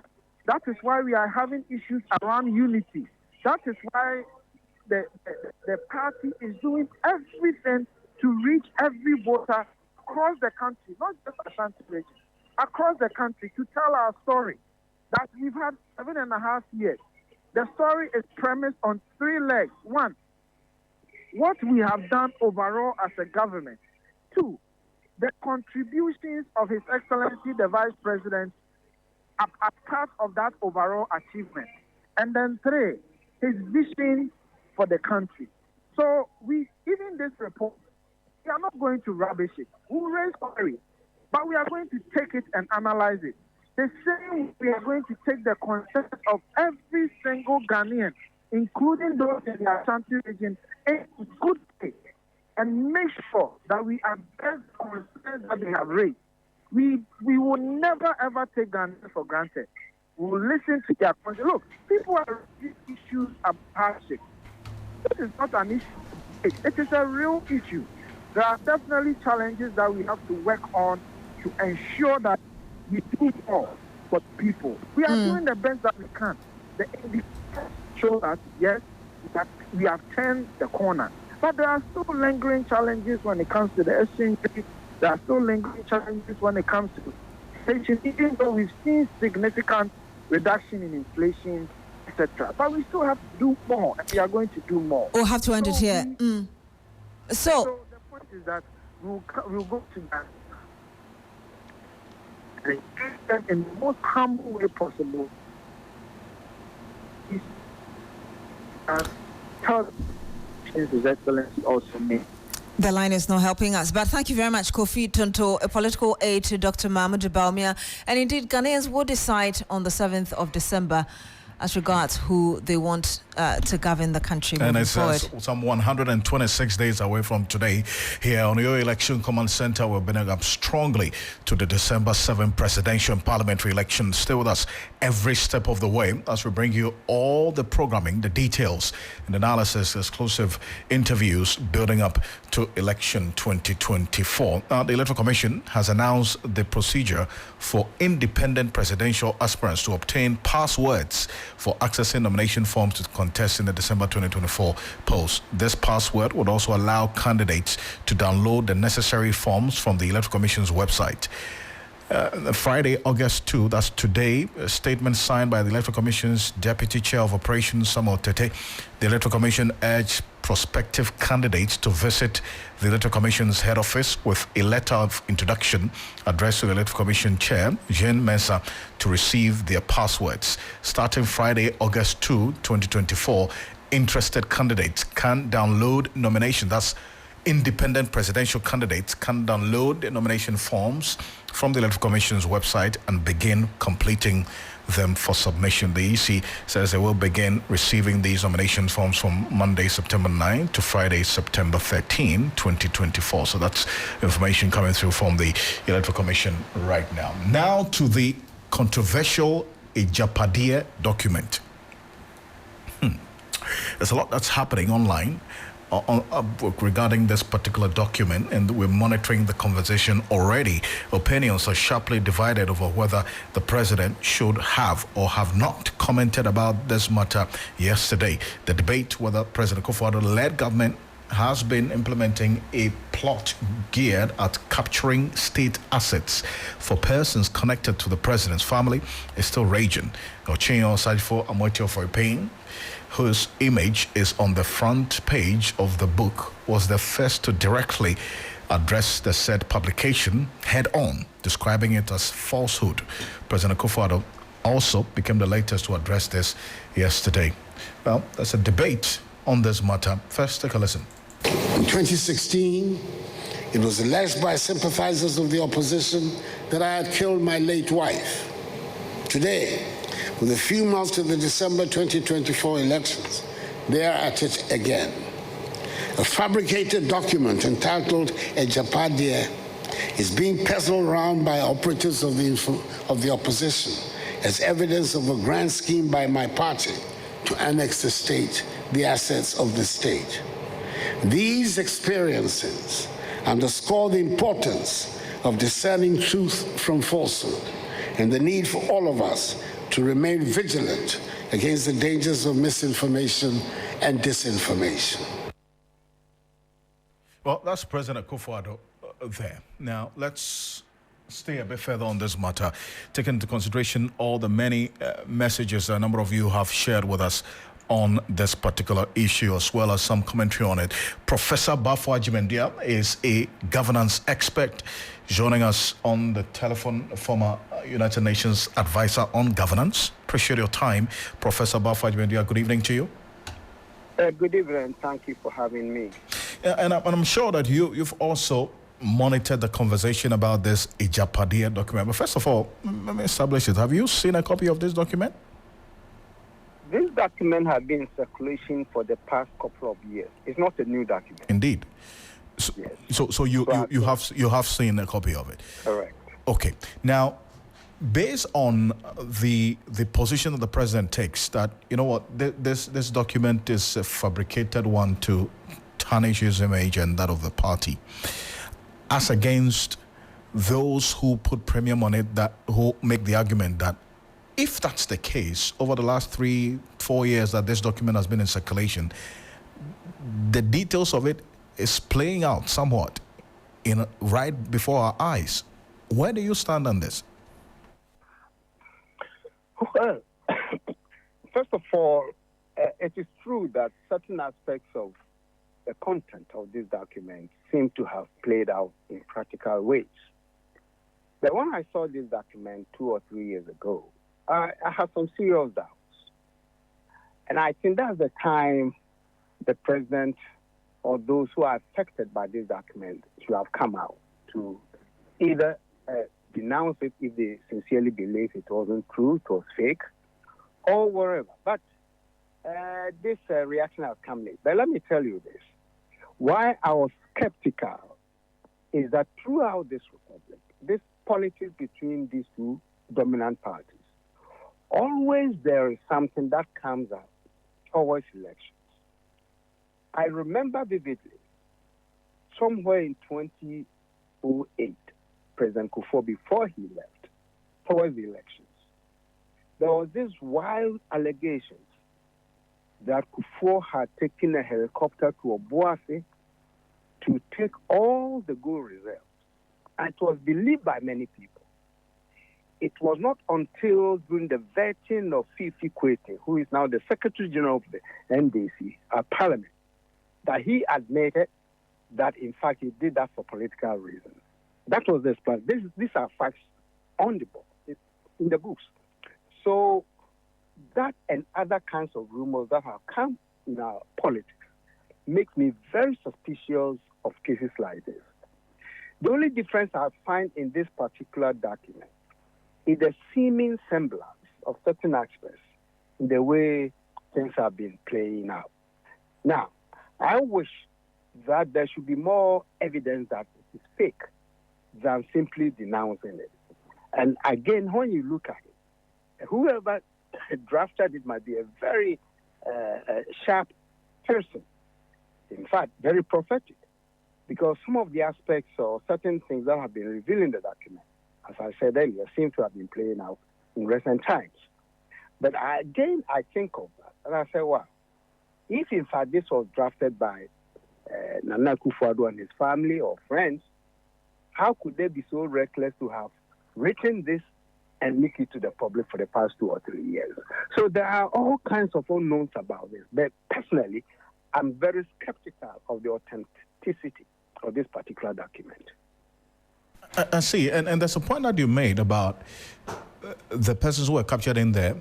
That is why we are having issues around unity. That is why the party is doing everything to reach every voter across the country, not just Ashanti region, across the country, to tell our story that we've had 7.5 years. The story is premised on 3 legs. 1, what we have done overall as a government. 2, the contributions of His Excellency the Vice President are part of that overall achievement. And then 3, his vision for the country. So even this report, we are not going to rubbish it. We'll raise queries, but we are going to take it and analyze it. The same, we are going to take the concerns of every single Ghanaian, including those in the Ashanti region, in good faith, and make sure that we address the concerns that they have raised. We will never ever take Ghana for granted. We will listen to their concerns. Look, people are raising issues of hardship. This is not an issue. It is a real issue. There are definitely challenges that we have to work on to ensure that we do more for people. We are doing the best that we can. The indicators show that, yes, that we have turned the corner. But there are still lingering challenges when it comes to the exchange rate. There are still lingering challenges when it comes to inflation, even though we've seen significant reduction in inflation, etc. But we still have to do more, and we are going to do more. We'll have to end it here. So the point is that we'll go to that and engage them in the most humble way possible. Tell His Excellency also made. The line is not helping us, but thank you very much, Kofi Tonto, a political aide to Dr. Mahmoud Baumia. And indeed, Ghanaians will decide on the 7th of December as regards who they want to govern the country moving forward. Some 126 days away from today, here on your election command center, we're bringing up strongly to the December 7 presidential and parliamentary election. Stay with us every step of the way as we bring you all the programming, the details, and analysis, exclusive interviews building up to election 2024. Now, the Electoral Commission has announced the procedure for independent presidential aspirants to obtain passwords for accessing nomination forms to contest in the December 2024 polls. This password would also allow candidates to download the necessary forms from the Electoral Commission's website. Friday, August 2, that's today, a statement signed by the Electoral Commission's Deputy Chair of Operations, Samuel Tete. The Electoral Commission urged prospective candidates to visit the Electoral Commission's head office with a letter of introduction addressed to the Electoral Commission Chair, Jean Mensah, to receive their passwords. Starting Friday, August 2, 2024, interested candidates can download nomination. That's independent presidential candidates can download the nomination forms from the Electoral Commission's website and begin completing them for submission. The EC says they will begin receiving these nomination forms from Monday, September 9 to Friday, September 13, 2024. So that's information coming through from the Electoral Commission right now. Now to the controversial Ejapadia document. There's a lot that's happening online regarding this particular document, and we're monitoring the conversation already. Opinions are sharply divided over whether the president should have or have not commented about this matter yesterday. The debate whether President Kufuor-led government has been implementing a plot geared at capturing state assets for persons connected to the president's family is still raging. Ochenyo Osajifo Amotio Foypain, whose image is on the front page of the book, was the first to directly address the said publication head-on, describing it as falsehood. President Kufuor also became the latest to address this yesterday. Well, there's a debate on this matter. First, take a listen. In 2016, it was alleged by sympathizers of the opposition that I had killed my late wife. Today, with a few months to the December 2024 elections, they are at it again. A fabricated document entitled Ejapadia is being peddled around by operatives of the opposition as evidence of a grand scheme by my party to annex the state, the assets of the state. These experiences underscore the importance of discerning truth from falsehood and the need for all of us to remain vigilant against the dangers of misinformation and disinformation. Well, that's President Akufo-Addo there. Now, let's stay a bit further on this matter, taking into consideration all the many messages a number of you have shared with us on this particular issue, as well as some commentary on it. Professor Bafo Ajimendia is a governance expert joining us on the telephone, former United Nations advisor on governance. Appreciate your time, Professor Bafo Ajimendia. Good evening to you. Good evening. Thank you for having me. And I'm sure that you've also monitored the conversation about this Ejapadia document. But first of all, let me establish it. Have you seen a copy of this document? This document has been in circulation for the past couple of years. It's not a new document. Indeed. So, yes. so you have seen a copy of it. Correct. Okay. Now, based on the position that the president takes, that you know what, this document is a fabricated one to tarnish his image and that of the party, as against those who put premium on it, that who make the argument that if that's the case, over the last 3-4 years that this document has been in circulation, the details of it is playing out somewhat right before our eyes. Where do you stand on this? Well, first of all, it is true that certain aspects of the content of this document seem to have played out in practical ways. But when I saw this document 2 or 3 years ago, I have some serious doubts. And I think that's the time the president or those who are affected by this document should have come out to either denounce it if they sincerely believe it wasn't true, it was fake, or whatever. But this reaction has come late. But let me tell you this. Why I was skeptical is that throughout this republic, this politics between these two dominant parties, always there is something that comes out towards elections. I remember vividly, somewhere in 2008, President Kufuor, before he left, towards the elections, there was this wild allegations that Kufuor had taken a helicopter to Obuasi to take all the gold reserves. And it was believed by many people. It was not until during the vetting of Fifi Kwete, who is now the Secretary General of the NDC, Parliament, that he admitted that, in fact, he did that for political reasons. That was the plan. These are facts on the board, in the books. So that and other kinds of rumors that have come in our politics make me very suspicious of cases like this. The only difference I find in this particular document is the seeming semblance of certain aspects in the way things have been playing out. Now, I wish that there should be more evidence that it is fake than simply denouncing it. And again, when you look at it, whoever drafted it might be a very sharp person, in fact, very prophetic, because some of the aspects or certain things that have been revealed in the document, as I said earlier, seem to have been playing out in recent times. But I think of that, and I say, wow, if in fact this was drafted by Nana Akufo-Addo and his family or friends, how could they be so reckless to have written this and leak it to the public for the past 2 or 3 years? So there are all kinds of unknowns about this. But personally, I'm very skeptical of the authenticity of this particular document. I see, and there's a point that you made about the persons who were captured in there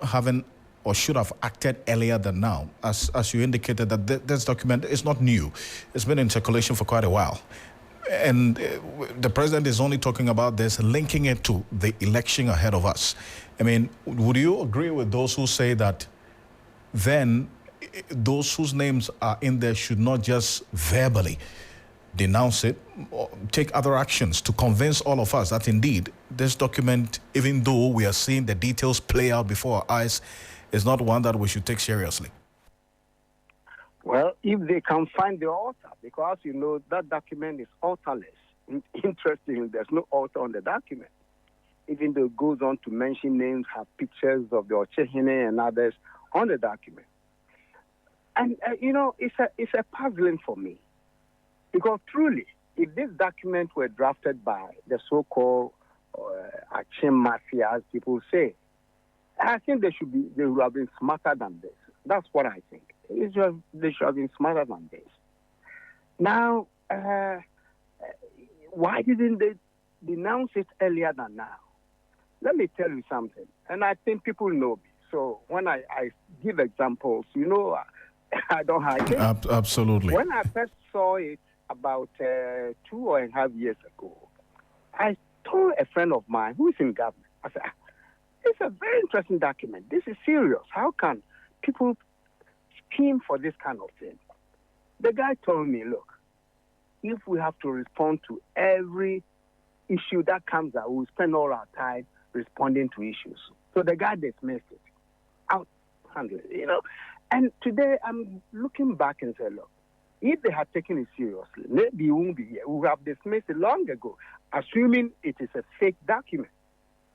having or should have acted earlier than now. As you indicated, that this document is not new. It's been in circulation for quite a while. And the president is only talking about this, linking it to the election ahead of us. I mean, would you agree with those who say that then those whose names are in there should not just verbally denounce it, or take other actions to convince all of us that indeed this document, even though we are seeing the details play out before our eyes, is not one that we should take seriously? Well, if they can find the author, because you know that document is authorless. Interestingly, there's no author on the document. Even though it goes on to mention names, have pictures of the Ochehene and others on the document. And, it's a puzzling for me. Because truly, if this document were drafted by the so-called Achim Mafia, as people say, I think they would have been smarter than this. That's what I think. They should have been smarter than this. Now, why didn't they denounce it earlier than now? Let me tell you something, and I think people know me. So when I give examples, I don't hide it. Absolutely. When I first saw it about 2.5 years ago, I told a friend of mine who is in government, I said, it's a very interesting document. This is serious. How can people scheme for this kind of thing? The guy told me, look, if we have to respond to every issue that comes out, we'll spend all our time responding to issues. So the guy dismissed it. Out handle it, And today I'm looking back and say, look, if they had taken it seriously, maybe it won't be here. We would have dismissed it long ago, assuming it is a fake document.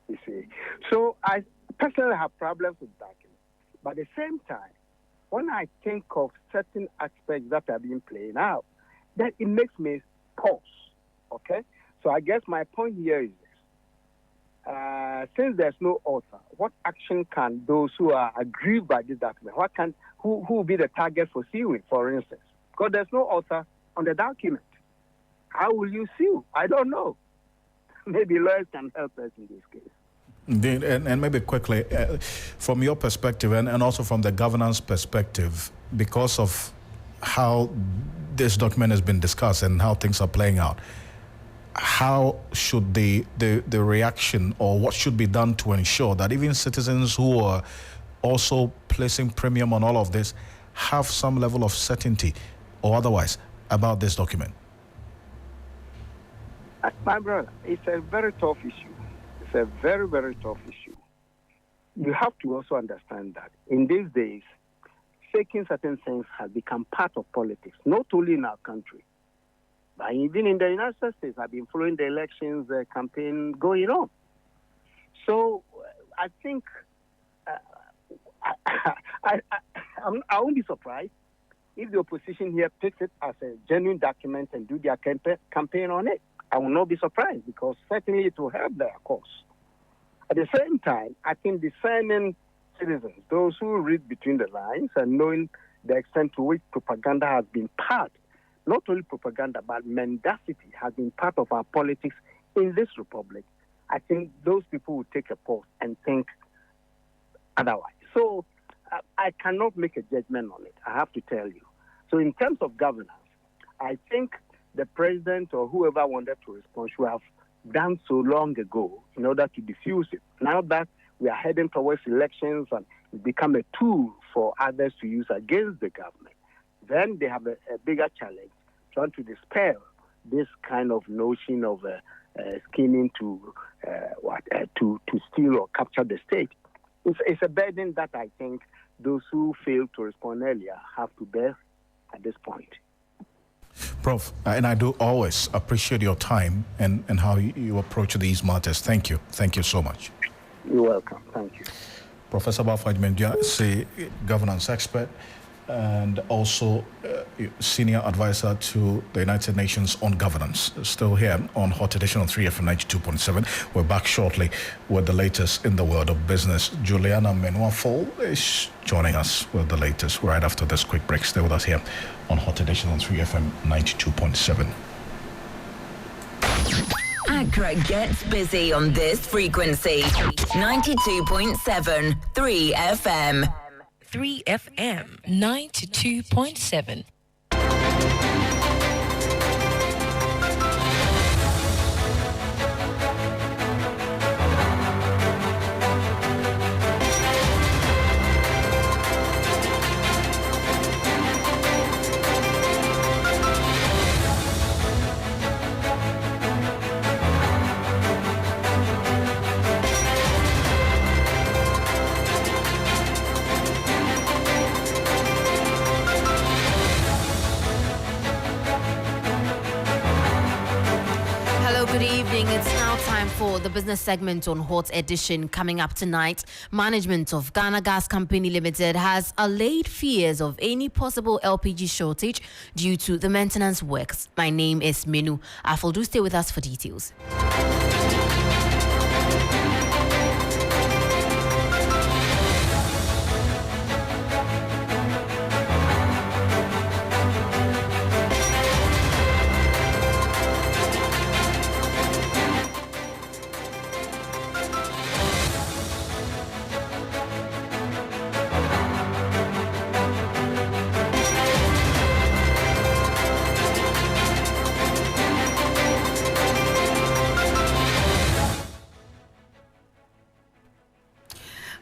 You see. So I personally have problems with documents. But at the same time, when I think of certain aspects that are being played out, then it makes me pause. Okay? So I guess my point here is this. Since there's no author, what action can those who are aggrieved by this document, who will be the target for suing, for instance? Because there's no author on the document. How will you sue? I don't know. Maybe lawyers can help us in this case. Indeed, and maybe quickly, from your perspective and also from the governance perspective, because of how this document has been discussed and how things are playing out, how should the reaction, or what should be done to ensure that even citizens who are also placing premium on all of this have some level of certainty or otherwise about this document? My brother, it's a very tough issue. It's a very, very tough issue. You have to also understand that in these days, faking certain things has become part of politics, not only in our country, but even in the United States. I've been following the elections campaign going on. So I think I won't be surprised if the opposition here picks it as a genuine document and do their campaign on it. I will not be surprised, because certainly it will help their cause. At the same time, I think discerning citizens, those who read between the lines and knowing the extent to which propaganda has been part, not only propaganda, but mendacity has been part of our politics in this republic, I think those people will take a pause and think otherwise. So I cannot make a judgment on it, I have to tell you. So in terms of governance, I think the president or whoever wanted to respond should have done so long ago in order to diffuse it. Now that we are heading towards elections and it become a tool for others to use against the government, then they have a bigger challenge trying to dispel this kind of notion of scheming to steal or capture the state. It's a burden that I think those who failed to respond earlier have to bear at this point. Prof, and I do always appreciate your time and how you approach these matters. Thank you. Thank you so much. You're welcome. Thank you. Professor Alfred Ocansey, a governance expert and also senior advisor to the United Nations on governance. Still here on Hot Edition on 3FM 92.7. We're back shortly with the latest in the world of business. Juliana Menua-Fall is joining us with the latest right after this quick break. Stay with us here on Hot Edition on 3FM 92.7. Accra gets busy on this frequency. 92.7 3 FM. 3 FM 92.7. Good evening. It's now time for the business segment on Hot Edition. Coming up tonight, management of Ghana Gas Company Limited has allayed fears of any possible LPG shortage due to the maintenance works. My name is Menu. Afol, do stay with us for details.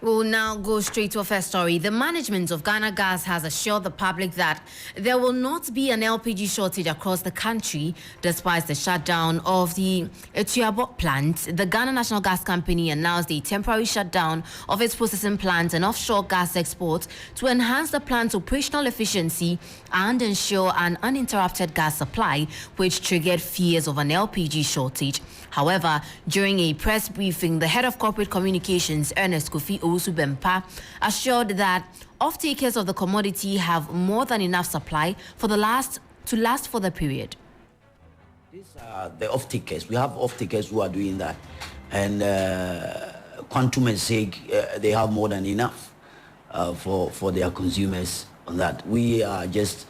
We'll now go straight to our first story. The management of Ghana Gas has assured the public that there will not be an LPG shortage across the country despite the shutdown of the Etuabo plant. The Ghana National Gas Company announced a temporary shutdown of its processing plant and offshore gas exports to enhance the plant's operational efficiency and ensure an uninterrupted gas supply, which triggered fears of an LPG shortage. However, during a press briefing, the head of corporate communications, Ernest Kofi Owusu-Bempah, assured that off-takers of the commodity have more than enough supply to last for the period. These are the off-takers. We have off-takers who are doing that. And Quantum and SEG, they have more than enough for their consumers on that. We are just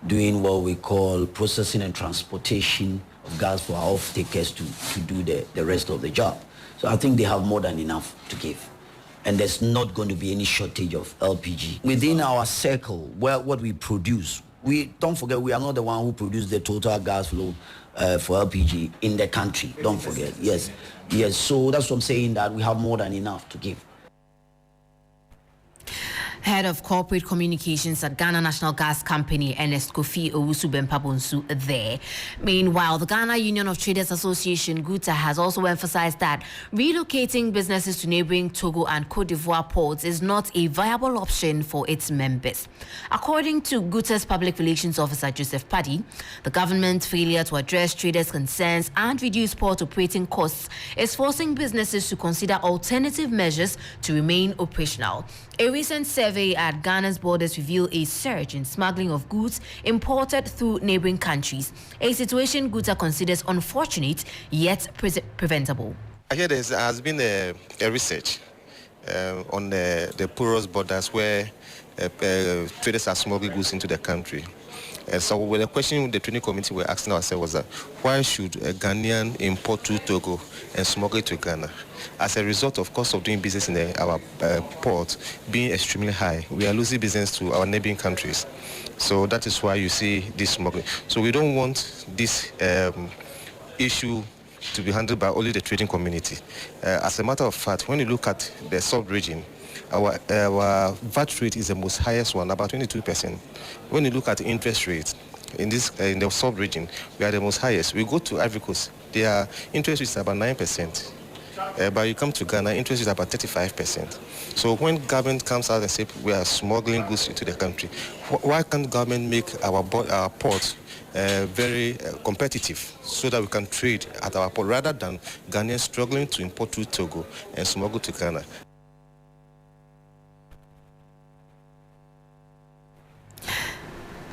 doing what we call processing and transportation of gas for our off-takers to do the rest of the job. So I think they have more than enough to give. And there's not going to be any shortage of LPG. Within our circle, what we produce, don't forget, we are not the one who produce the total gas flow for LPG in the country. Don't forget. Yes. So that's what I'm saying, that we have more than enough to give. Head of Corporate Communications at Ghana National Gas Company, Ernest Kofi Owusu-Bempah there. Meanwhile, the Ghana Union of Traders Association, GUTA, has also emphasized that relocating businesses to neighboring Togo and Cote d'Ivoire ports is not a viable option for its members. According to GUTA's Public Relations Officer, Joseph Paddy, the government's failure to address traders' concerns and reduce port operating costs is forcing businesses to consider alternative measures to remain operational. A recent survey at Ghana's borders revealed a surge in smuggling of goods imported through neighboring countries, a situation GUTA considers unfortunate yet preventable. I hear there has been a research on the porous borders where traders are smuggling goods into the country. So the question the training committee were asking ourselves was that why should a Ghanaian import to Togo and smuggle it to Ghana? As a result of cost of doing business in our port being extremely high, we are losing business to our neighboring countries. So that is why you see this smuggling. So we don't want this issue to be handled by only the trading community. As a matter of fact, when you look at the sub-region, our VAT rate is the most highest one, about 22%. When you look at the interest rate in the sub-region, we are the most highest. We go to Ivory Coast, their interest rate is about 9%. But you come to Ghana, interest is about 35%. So when government comes out and says we are smuggling goods into the country, why can't government make our ports very competitive so that we can trade at our port rather than Ghanaians struggling to import to Togo and smuggle to Ghana?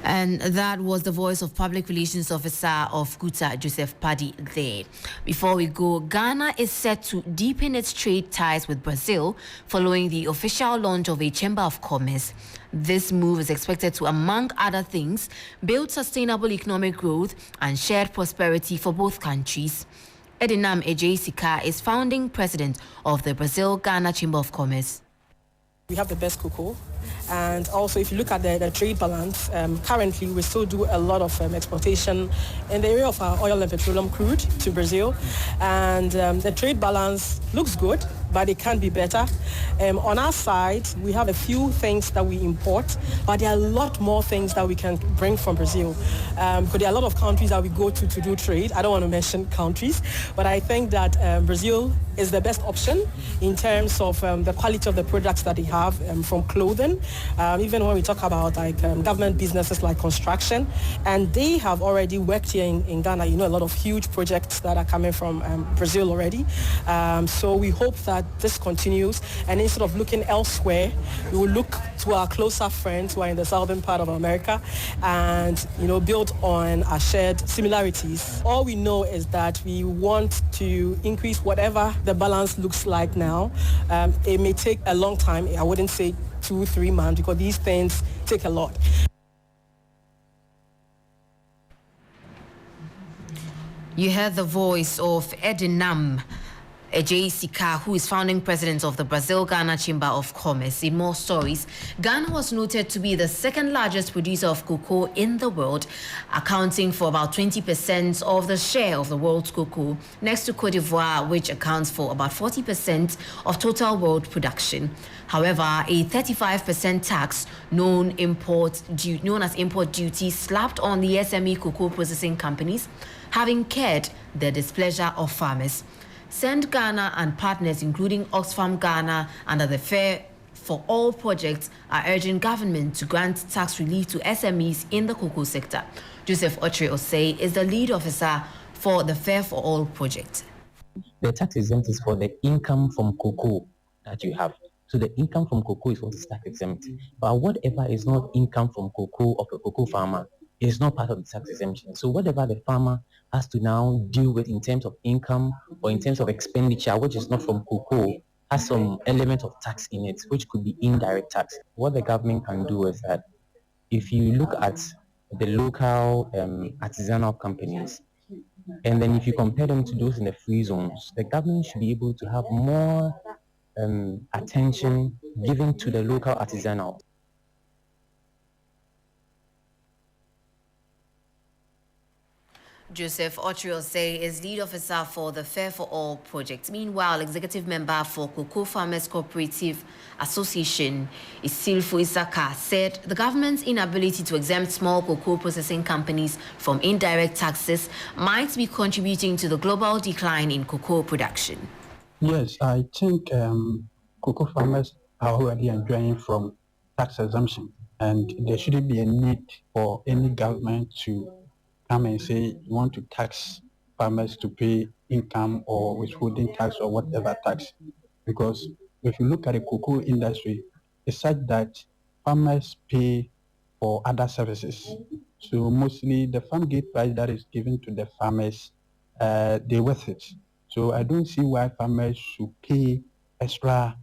And that was the voice of Public Relations Officer of GUTA, Joseph Paddy there. Before we go, Ghana is set to deepen its trade ties with Brazil following the official launch of a Chamber of Commerce. This move is expected to, among other things, build sustainable economic growth and shared prosperity for both countries. Edinam Ejayesika is founding president of the Brazil-Ghana Chamber of Commerce. We have the best cocoa. And also, if you look at the trade balance, currently we still do a lot of exportation in the area of our oil and petroleum crude to Brazil. And the trade balance looks good, but it can be better. On our side, we have a few things that we import, but there are a lot more things that we can bring from Brazil. Because there are a lot of countries that we go to do trade. I don't want to mention countries, but I think that Brazil is the best option in terms of the quality of the products that they have, from clothing, even when we talk about government businesses like construction, and they have already worked here in Ghana. You know, a lot of huge projects that are coming from Brazil already. So we hope that this continues, and instead of looking elsewhere, we will look to our closer friends who are in the southern part of America and, build on our shared similarities. All we know is that we want to increase whatever the balance looks like now. It may take a long time. I wouldn't say 2-3 months, because these things take a lot. You heard the voice of Edinam Ejayesika, who is founding president of the Brazil-Ghana Chamber of Commerce. In more stories, Ghana was noted to be the second largest producer of cocoa in the world, accounting for about 20% of the share of the world's cocoa, next to Cote d'Ivoire, which accounts for about 40% of total world production. However, a 35% tax known as import duty slapped on the SME cocoa processing companies, having curbed the displeasure of farmers. Send Ghana and partners, including Oxfam Ghana, under the Fair for All projects, are urging government to grant tax relief to SMEs in the cocoa sector. Joseph Ochre-Osei is the lead officer for the Fair for All project. The tax exempt is for the income from cocoa that you have. So the income from cocoa is what is tax exempt. But whatever is not income from cocoa of a cocoa farmer is not part of the tax exemption. So whatever the farmer has to now deal with in terms of income or in terms of expenditure, which is not from cocoa, has some element of tax in it, which could be indirect tax. What the government can do is that if you look at the local artisanal companies, and then if you compare them to those in the free zones, the government should be able to have more attention given to the local artisanal. Joseph Ochre-Osei is lead officer for the Fair for All project. Meanwhile, executive member for Cocoa Farmers Cooperative Association, Isilfu Isaka, said the government's inability to exempt small cocoa processing companies from indirect taxes might be contributing to the global decline in cocoa production. Yes, I think cocoa farmers are already enjoying from tax exemption, and there shouldn't be a need for any government to come and say you want to tax farmers to pay income or withholding tax or whatever tax. Because if you look at the cocoa industry, it's such that farmers pay for other services. So mostly the farm gate price that is given to the farmers, they're worth it. So I don't see why farmers should pay extra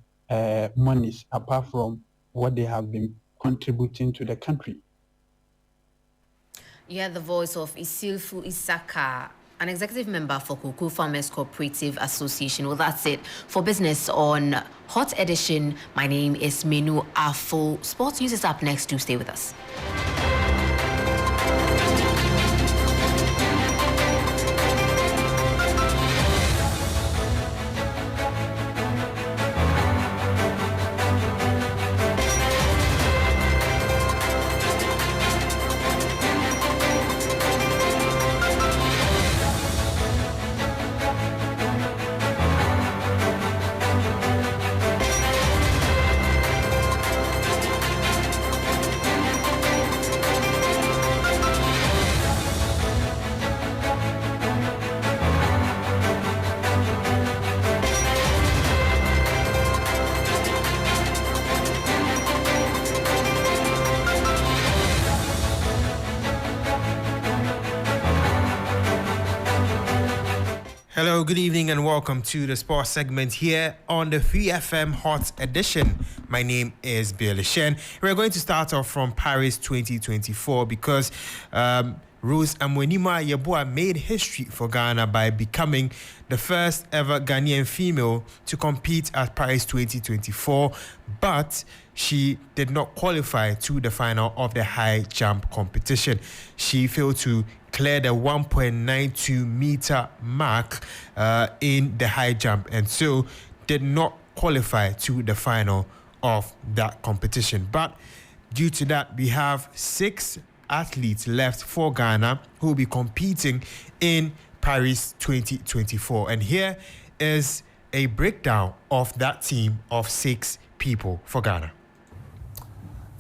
monies apart from what they have been contributing to the country. You heard the voice of Isilfu Isaka, an executive member for Cocoa Farmers Cooperative Association. Well, that's it for business on Hot Edition. My name is Menu Afo. Sports News is up next. Do stay with us. Hello, good evening and welcome to the sports segment here on the 3FM Hot Edition. My name is Bill Shen. We're going to start off from Paris 2024 because Rose Amwenima Yeboah made history for Ghana by becoming the first ever Ghanaian female to compete at Paris 2024, but she did not qualify to the final of the high jump competition. She failed to clear the 1.92 meter mark in the high jump, and so did not qualify to the final of that competition. But due to that, we have 6 athletes left for Ghana who will be competing in Paris 2024. And here is a breakdown of that team of 6 people for Ghana.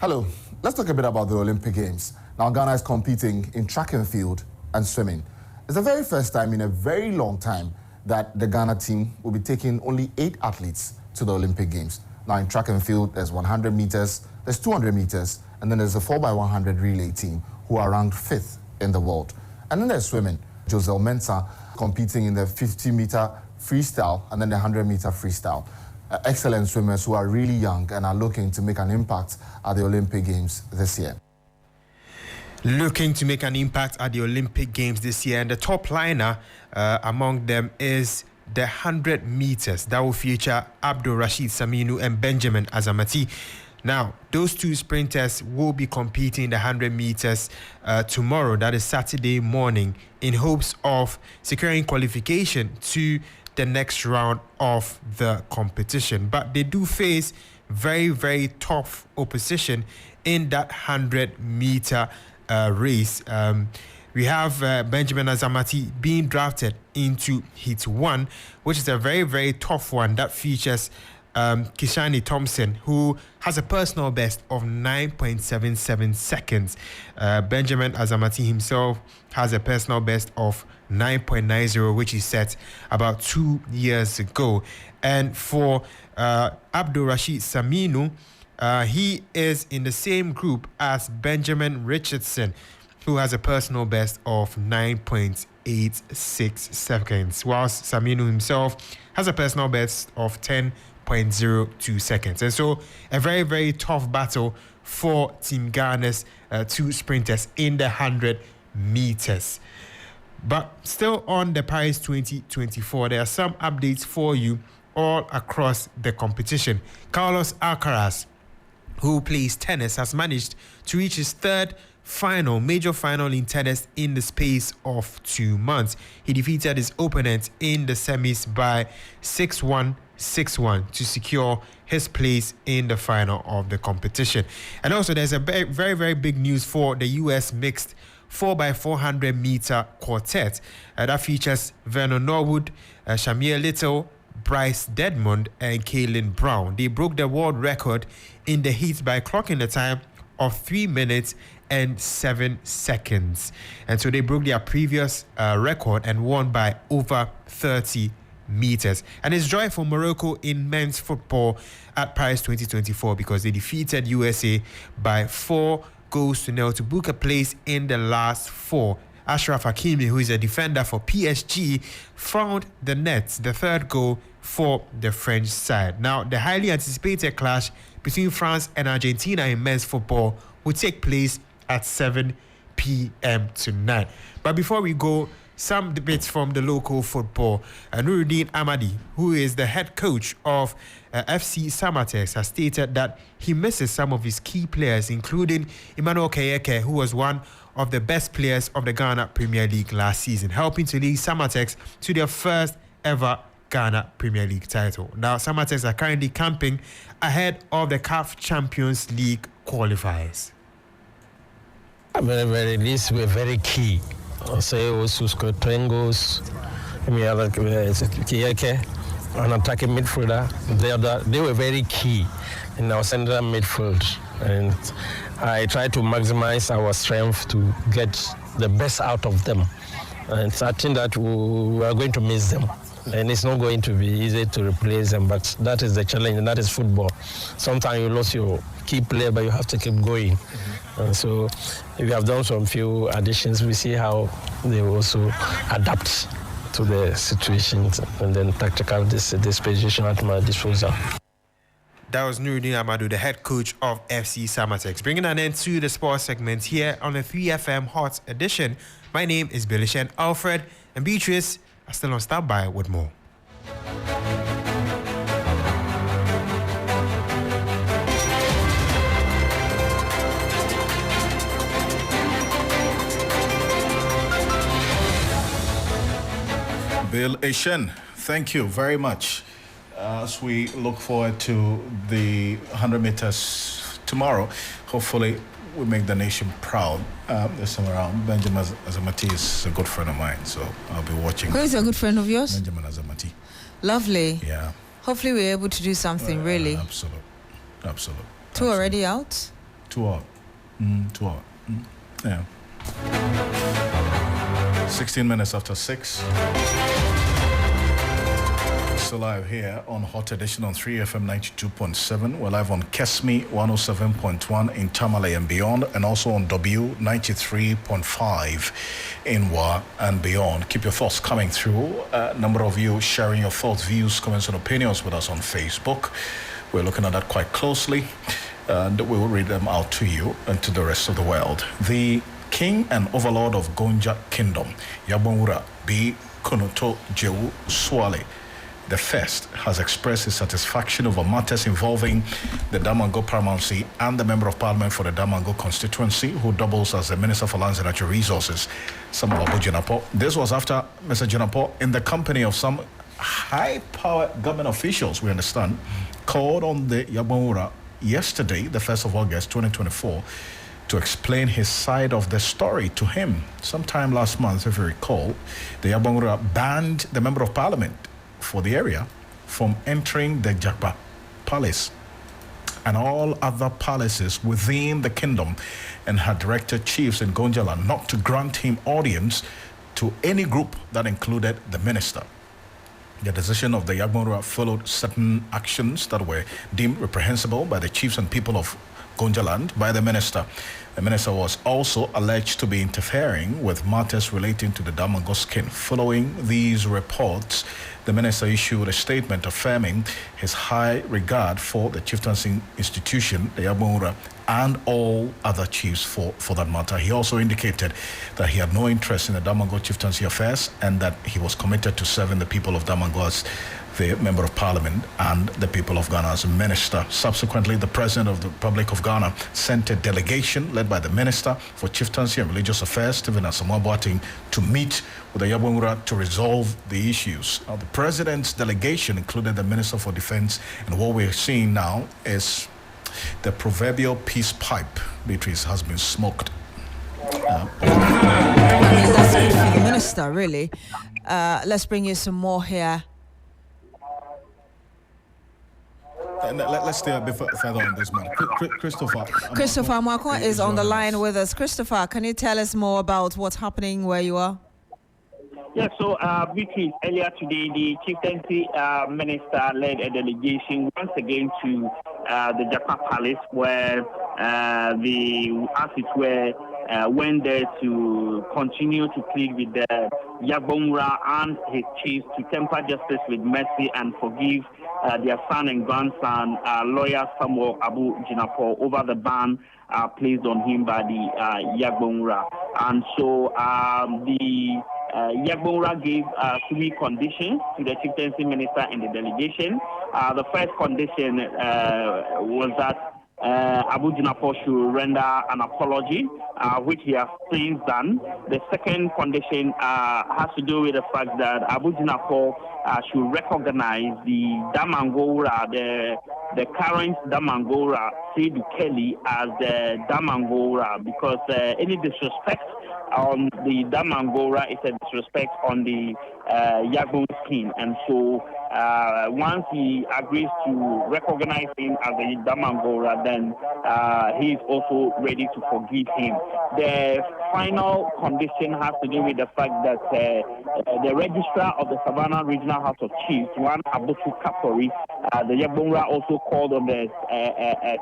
Hello, let's talk a bit about the Olympic Games. Now, Ghana is competing in track and field and swimming. It's the very first time in a very long time that the Ghana team will be taking only 8 athletes to the Olympic Games. Now, in track and field, there's 100 meters, there's 200 meters, and then there's a 4x100 relay team who are ranked 5th in the world. And then there's swimming. Joselle Mensah competing in the 50-meter freestyle and then the 100-meter freestyle. Excellent swimmers who are really young and are looking to make an impact at the Olympic Games this year. Looking to make an impact at the Olympic Games this year, and the top liner among them is the 100 meters that will feature Abdul Rashid Saminu and Benjamin Azamati. Now, those 2 sprinters will be competing in the 100 meters tomorrow, that is Saturday morning, in hopes of securing qualification to the next round of the competition. But they do face very, very tough opposition in that 100 meter race. We have Benjamin Azamati being drafted into Heat 1, which is a very, very tough one that features Kishani Thompson, who has a personal best of 9.77 seconds. Benjamin Azamati himself has a personal best of 9.90, which he set about 2 years ago. And for Abdul Rashid Saminu, he is in the same group as Benjamin Richardson, who has a personal best of 9.86 seconds, whilst Saminu himself has a personal best of 10.02 seconds. And so a very, very tough battle for Team Ghana's 2 sprinters in the 100 meters. But still on the Paris 2024, there are some updates for you all across the competition. Carlos Alcaraz, who plays tennis, has managed to reach his 3rd major final in tennis in the space of 2 months. He defeated his opponent in the semis by 6-1, 6-1 to secure his place in the final of the competition. And also there's a very, very big news for the US mixed 4x400 meter quartet that features Vernon Norwood, Shamir Little, Bryce Dedmond and Kaylin Brown. They broke the world record in the heat by clocking the time of 3 minutes and 7 seconds. And so they broke their previous record and won by over 30 meters. And it's joy for Morocco in men's football at Paris 2024 because they defeated USA by 4-0 to book a place in the last 4. Ashraf Hakimi, who is a defender for PSG, found the net, the 3rd goal for the French side. Now, the highly anticipated clash between France and Argentina in men's football will take place at 7 p.m. tonight. But before we go, some debates from the local football. Nuruddin Amadi, who is the head coach of FC Samatex, has stated that he misses some of his key players, including Emmanuel Kayeke, who was one of the best players of the Ghana Premier League last season, helping to lead Samatex to their 1st ever Ghana Premier League title. Now, Samatex are currently camping ahead of the CAF Champions League qualifiers. These were very key. Say also scored 10 goals. We have Kiyeke, an attacking midfielder. They were very key in our central midfield, and I try to maximize our strength to get the best out of them. And I think that we are going to miss them. And it's not going to be easy to replace them, but that is the challenge, and that is football. Sometimes you lose your key player, but you have to keep going. Mm-hmm. And so we have done some few additions. We see how they also adapt to the situations and then tactical disposition at my disposal. That was Nuruddin Amadou, the head coach of FC Samatex. Bringing an end to the sports segment here on the 3FM Hot Edition. My name is Bilishan. Alfred and Beatrice are still on standby with more. Bill Ishen, thank you very much. As we look forward to the 100 meters tomorrow, hopefully we make the nation proud this time around. Benjamin Azamati is a good friend of mine, so I'll be watching. Who is a good friend of yours? Benjamin Azamati. Lovely. Yeah. Hopefully we're able to do something, really. Absolute. Two already out? Two out. Yeah. 16 minutes after 6. Still live here on Hot Edition on 3FM 92.7. We're live on Kesmi 107.1 in Tamale and beyond, and also on W 93.5 in Wa and beyond. Keep your thoughts coming through. A number of you sharing your thoughts, views, comments, and opinions with us on Facebook. We're looking at that quite closely, and we will read them out to you and to the rest of the world. The King and Overlord of Gonja Kingdom, Yabonwura B. Konoto Jewu Swale the first, has expressed his satisfaction over matters involving the Damango Paramountcy and the Member of Parliament for the Damango constituency, who doubles as the Minister for Lands and Natural Resources, Samuel Abu Jinapo. This was after Mr. Jinapo, in the company of some high-power government officials, we understand, called on the Yabonwura yesterday, the 1st of August 2024, to explain his side of the story to him. Sometime last month, if you recall, the Yabonwura banned the Member of Parliament for the area from entering the Jakpa Palace and all other palaces within the kingdom, and had directed chiefs in Gonjaland not to grant him audience to any group that included the minister. The decision of the Yabonwura followed certain actions that were deemed reprehensible by the chiefs and people of Gonjaland by the minister. The minister was also alleged to be interfering with matters relating to the Damango skin. Following these reports, the minister issued a statement affirming his high regard for the chieftaincy institution, the Yabonwura, and all other chiefs for that matter. He also indicated that he had no interest in the Damango chieftaincy affairs and that he was committed to serving the people of Damango as the Member of Parliament and the people of Ghana as a minister. Subsequently, the President of the Republic of Ghana sent a delegation led by the Minister for Chieftaincy and Religious Affairs, Stephen Asamoah Boateng, to meet with the Yabonwura to resolve the issues. Now, the President's delegation included the Minister for Defense, and what we're seeing now is the proverbial peace pipe, Beatrice, has been smoked. That's good for the minister, really. Let's bring you some more here. Let's stay a bit further on this man. Christopher Mwakwa is on the line with us. Christopher, can you tell us more about what's happening where you are? Yes, so Beatrice, earlier today, the chieftaincy minister led a delegation once again to the Japa Palace, where the, as it were, went there to continue to plead with the Yabonwura and his chiefs to temper justice with mercy and forgive their son and grandson, lawyer Samuel Abu Jinapo, over the ban placed on him by the Yabonwura. And so the Yabonwura gave 3 conditions to the chieftaincy minister in the delegation. The first condition was that Abu Jinapo should render an apology, which he has since done. The second condition has to do with the fact that Abu Jinapo should recognize the Damangora, the current Damangora, Seydou Kelly, as the Damangora, because any disrespect on the Damangora is a disrespect on the Yagbon skin. And so once he agrees to recognize him as a Damangora, then he is also ready to forgive him. The final condition has to do with the fact that the registrar of the Savannah Regional House of Chiefs, one Abutu Kapori, the Yabonwura also called on the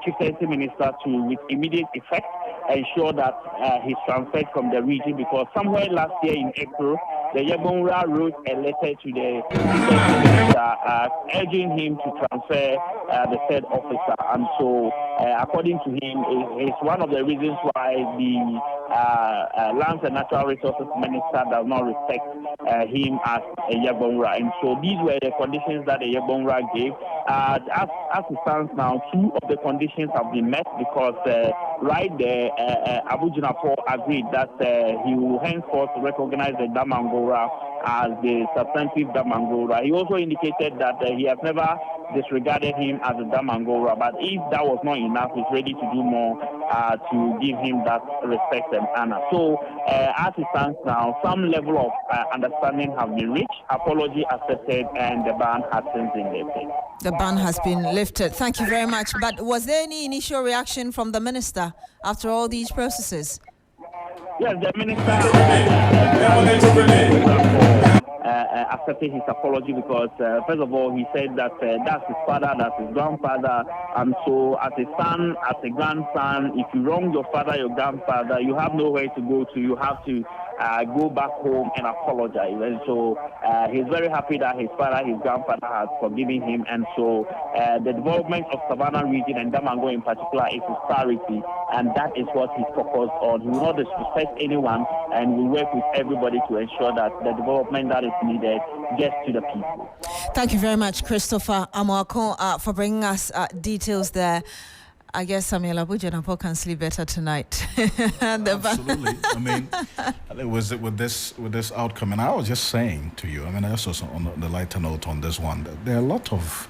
chieftaincy minister to, with immediate effect, ensure that he's transferred from the region, because somewhere last year in April, the Yabonwura wrote a letter to the chieftaincy minister urging him to transfer the third officer. And so, according to him, it's one of the reasons why the Lands and Natural Resources Minister does not respect him as a Yagbonra. And so these were the conditions that the Yagbonra gave. As it stands now, two of the conditions have been met because right there, Abu Junapo agreed that he will henceforth recognize the Damangora as the substantive Damangora. He also indicated that he has never disregarded him as a Damangora, but if that was not enough, he's ready to do more to give him that respect and honor. So, as it stands now, some level of understanding have been reached, apology accepted, and the ban has since been lifted. The ban has been lifted. Thank you very much. But was there any initial reaction from the minister after all these processes? Yes, the minister accepted his apology because, first of all, he said that that's his father, that's his grandfather, and so as a son, as a grandson, if you wrong your father, your grandfather, you have nowhere to go to. You have to go back home and apologize. And so he's very happy that his father, his grandfather has forgiven him. And so the development of Savannah region and Damango in particular is his priority, and that is what he's focused on. He will not disrespect anyone and will work with everybody to ensure that the development that is needed gets to the people. Thank you very much, Christopher Amoako, for bringing us details there. I guess Samuel Abu Junapo can sleep better tonight. Absolutely. I mean, it was with this outcome, and I was just saying to you, I mean, also on the lighter note on this one, there are a lot of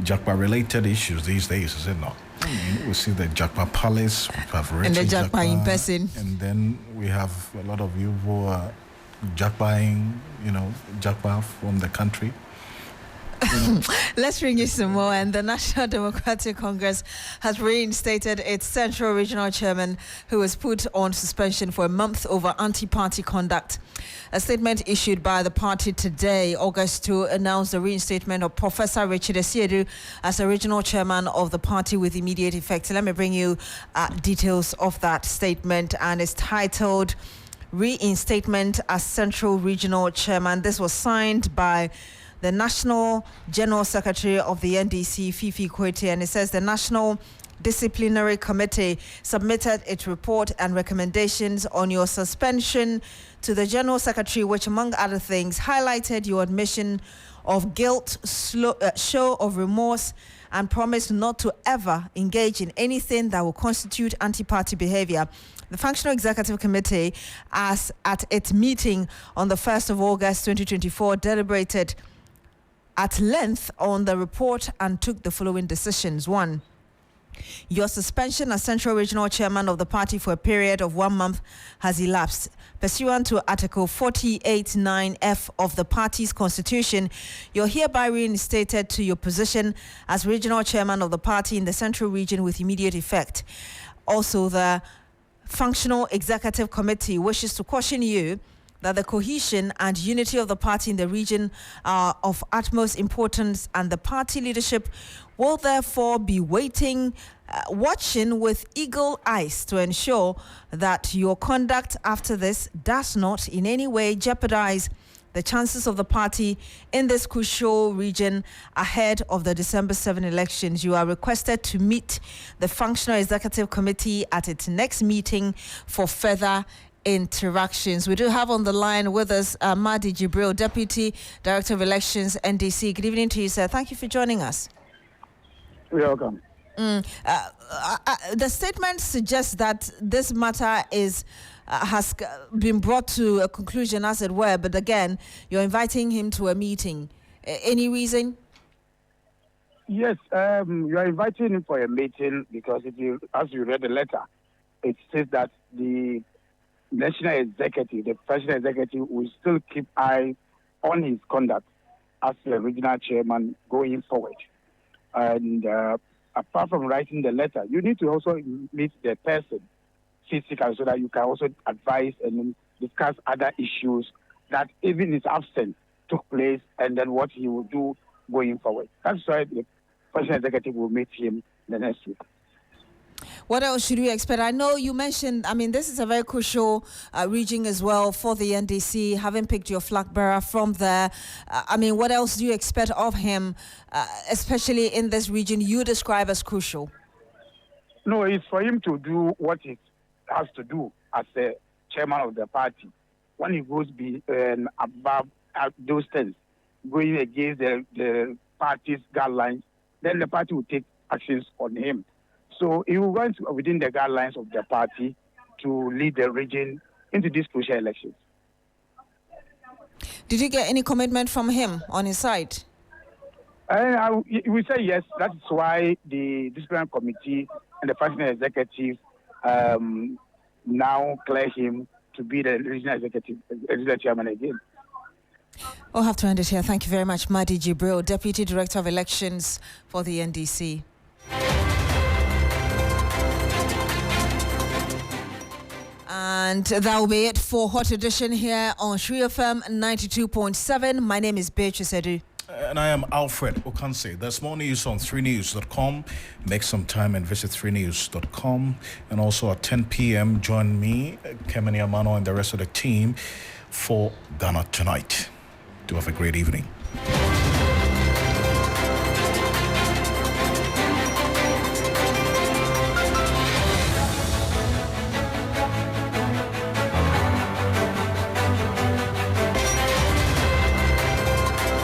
Jakpa-related issues these days, is it not? I mean, we see the Jakpa Palace, we have and the Jakpa in person, and then we have a lot of you who are Jakpaing, Jakpa from the country. Let's bring you some more. And the National Democratic Congress has reinstated its Central Regional Chairman, who was put on suspension for a month over anti-party conduct. A statement issued by the party today, August 2, announced the reinstatement of Professor Richard Esiedu as the regional chairman of the party with immediate effect. Let me bring you details of that statement, and it's titled Reinstatement as Central Regional Chairman. This was signed by the National General Secretary of the NDC, Fifi Kwete, and it says the National Disciplinary Committee submitted its report and recommendations on your suspension to the General Secretary, which, among other things, highlighted your admission of guilt, show of remorse, and promise not to ever engage in anything that will constitute anti-party behavior. The Functional Executive Committee, as at its meeting on the 1st of August 2024, deliberated at length on the report and took the following decisions. 1. Your suspension as Central Regional Chairman of the party for a period of 1 month has elapsed. Pursuant to Article 48(9)(f) of the party's constitution, you're hereby reinstated to your position as Regional Chairman of the party in the Central Region with immediate effect. Also, the Functional Executive Committee wishes to caution you that the cohesion and unity of the party in the region are of utmost importance, and the party leadership will therefore be watching with eagle eyes to ensure that your conduct after this does not in any way jeopardize the chances of the party in this crucial region ahead of the December 7 elections. You are requested to meet the Functional Executive Committee at its next meeting for further interactions. We do have on the line with us Mahdi Jibril, Deputy Director of Elections, NDC. Good evening to you, sir. Thank you for joining us. You're welcome. The statement suggests that this matter has been brought to a conclusion, as it were, but again, you're inviting him to a meeting. Any reason? Yes, you are inviting him for a meeting because as you read the letter, it says that the National Executive, the National Executive, will still keep eye on his conduct as the regional chairman going forward. And apart from writing the letter, you need to also meet the person physically so that you can also advise and discuss other issues that even his absence took place and then what he will do going forward. That's why the National Executive will meet him the next week. What else should we expect? I know you mentioned, this is a very crucial region as well for the NDC, having picked your flag bearer from there. What else do you expect of him, especially in this region you describe as crucial? No, it's for him to do what he has to do as the chairman of the party. When he goes above those things, going against the party's guidelines, then the party will take actions on him. So he will go within the guidelines of the party to lead the region into these crucial elections. Did you get any commitment from him on his side? We say yes. That's why the disciplinary committee and the functional executive now clear him to be the regional executive chairman again. We'll have to end it here. Thank you very much, Madi Jibril, Deputy Director of Elections for the NDC. And that will be it for Hot Edition here on Shri FM 92.7. My name is Beatrice Edu. And I am Alfred Ocansey. There's more news on 3news.com. Make some time and visit 3news.com. And also at 10 p.m., join me, Kemeni Amano, and the rest of the team for Ghana Tonight. Do have a great evening.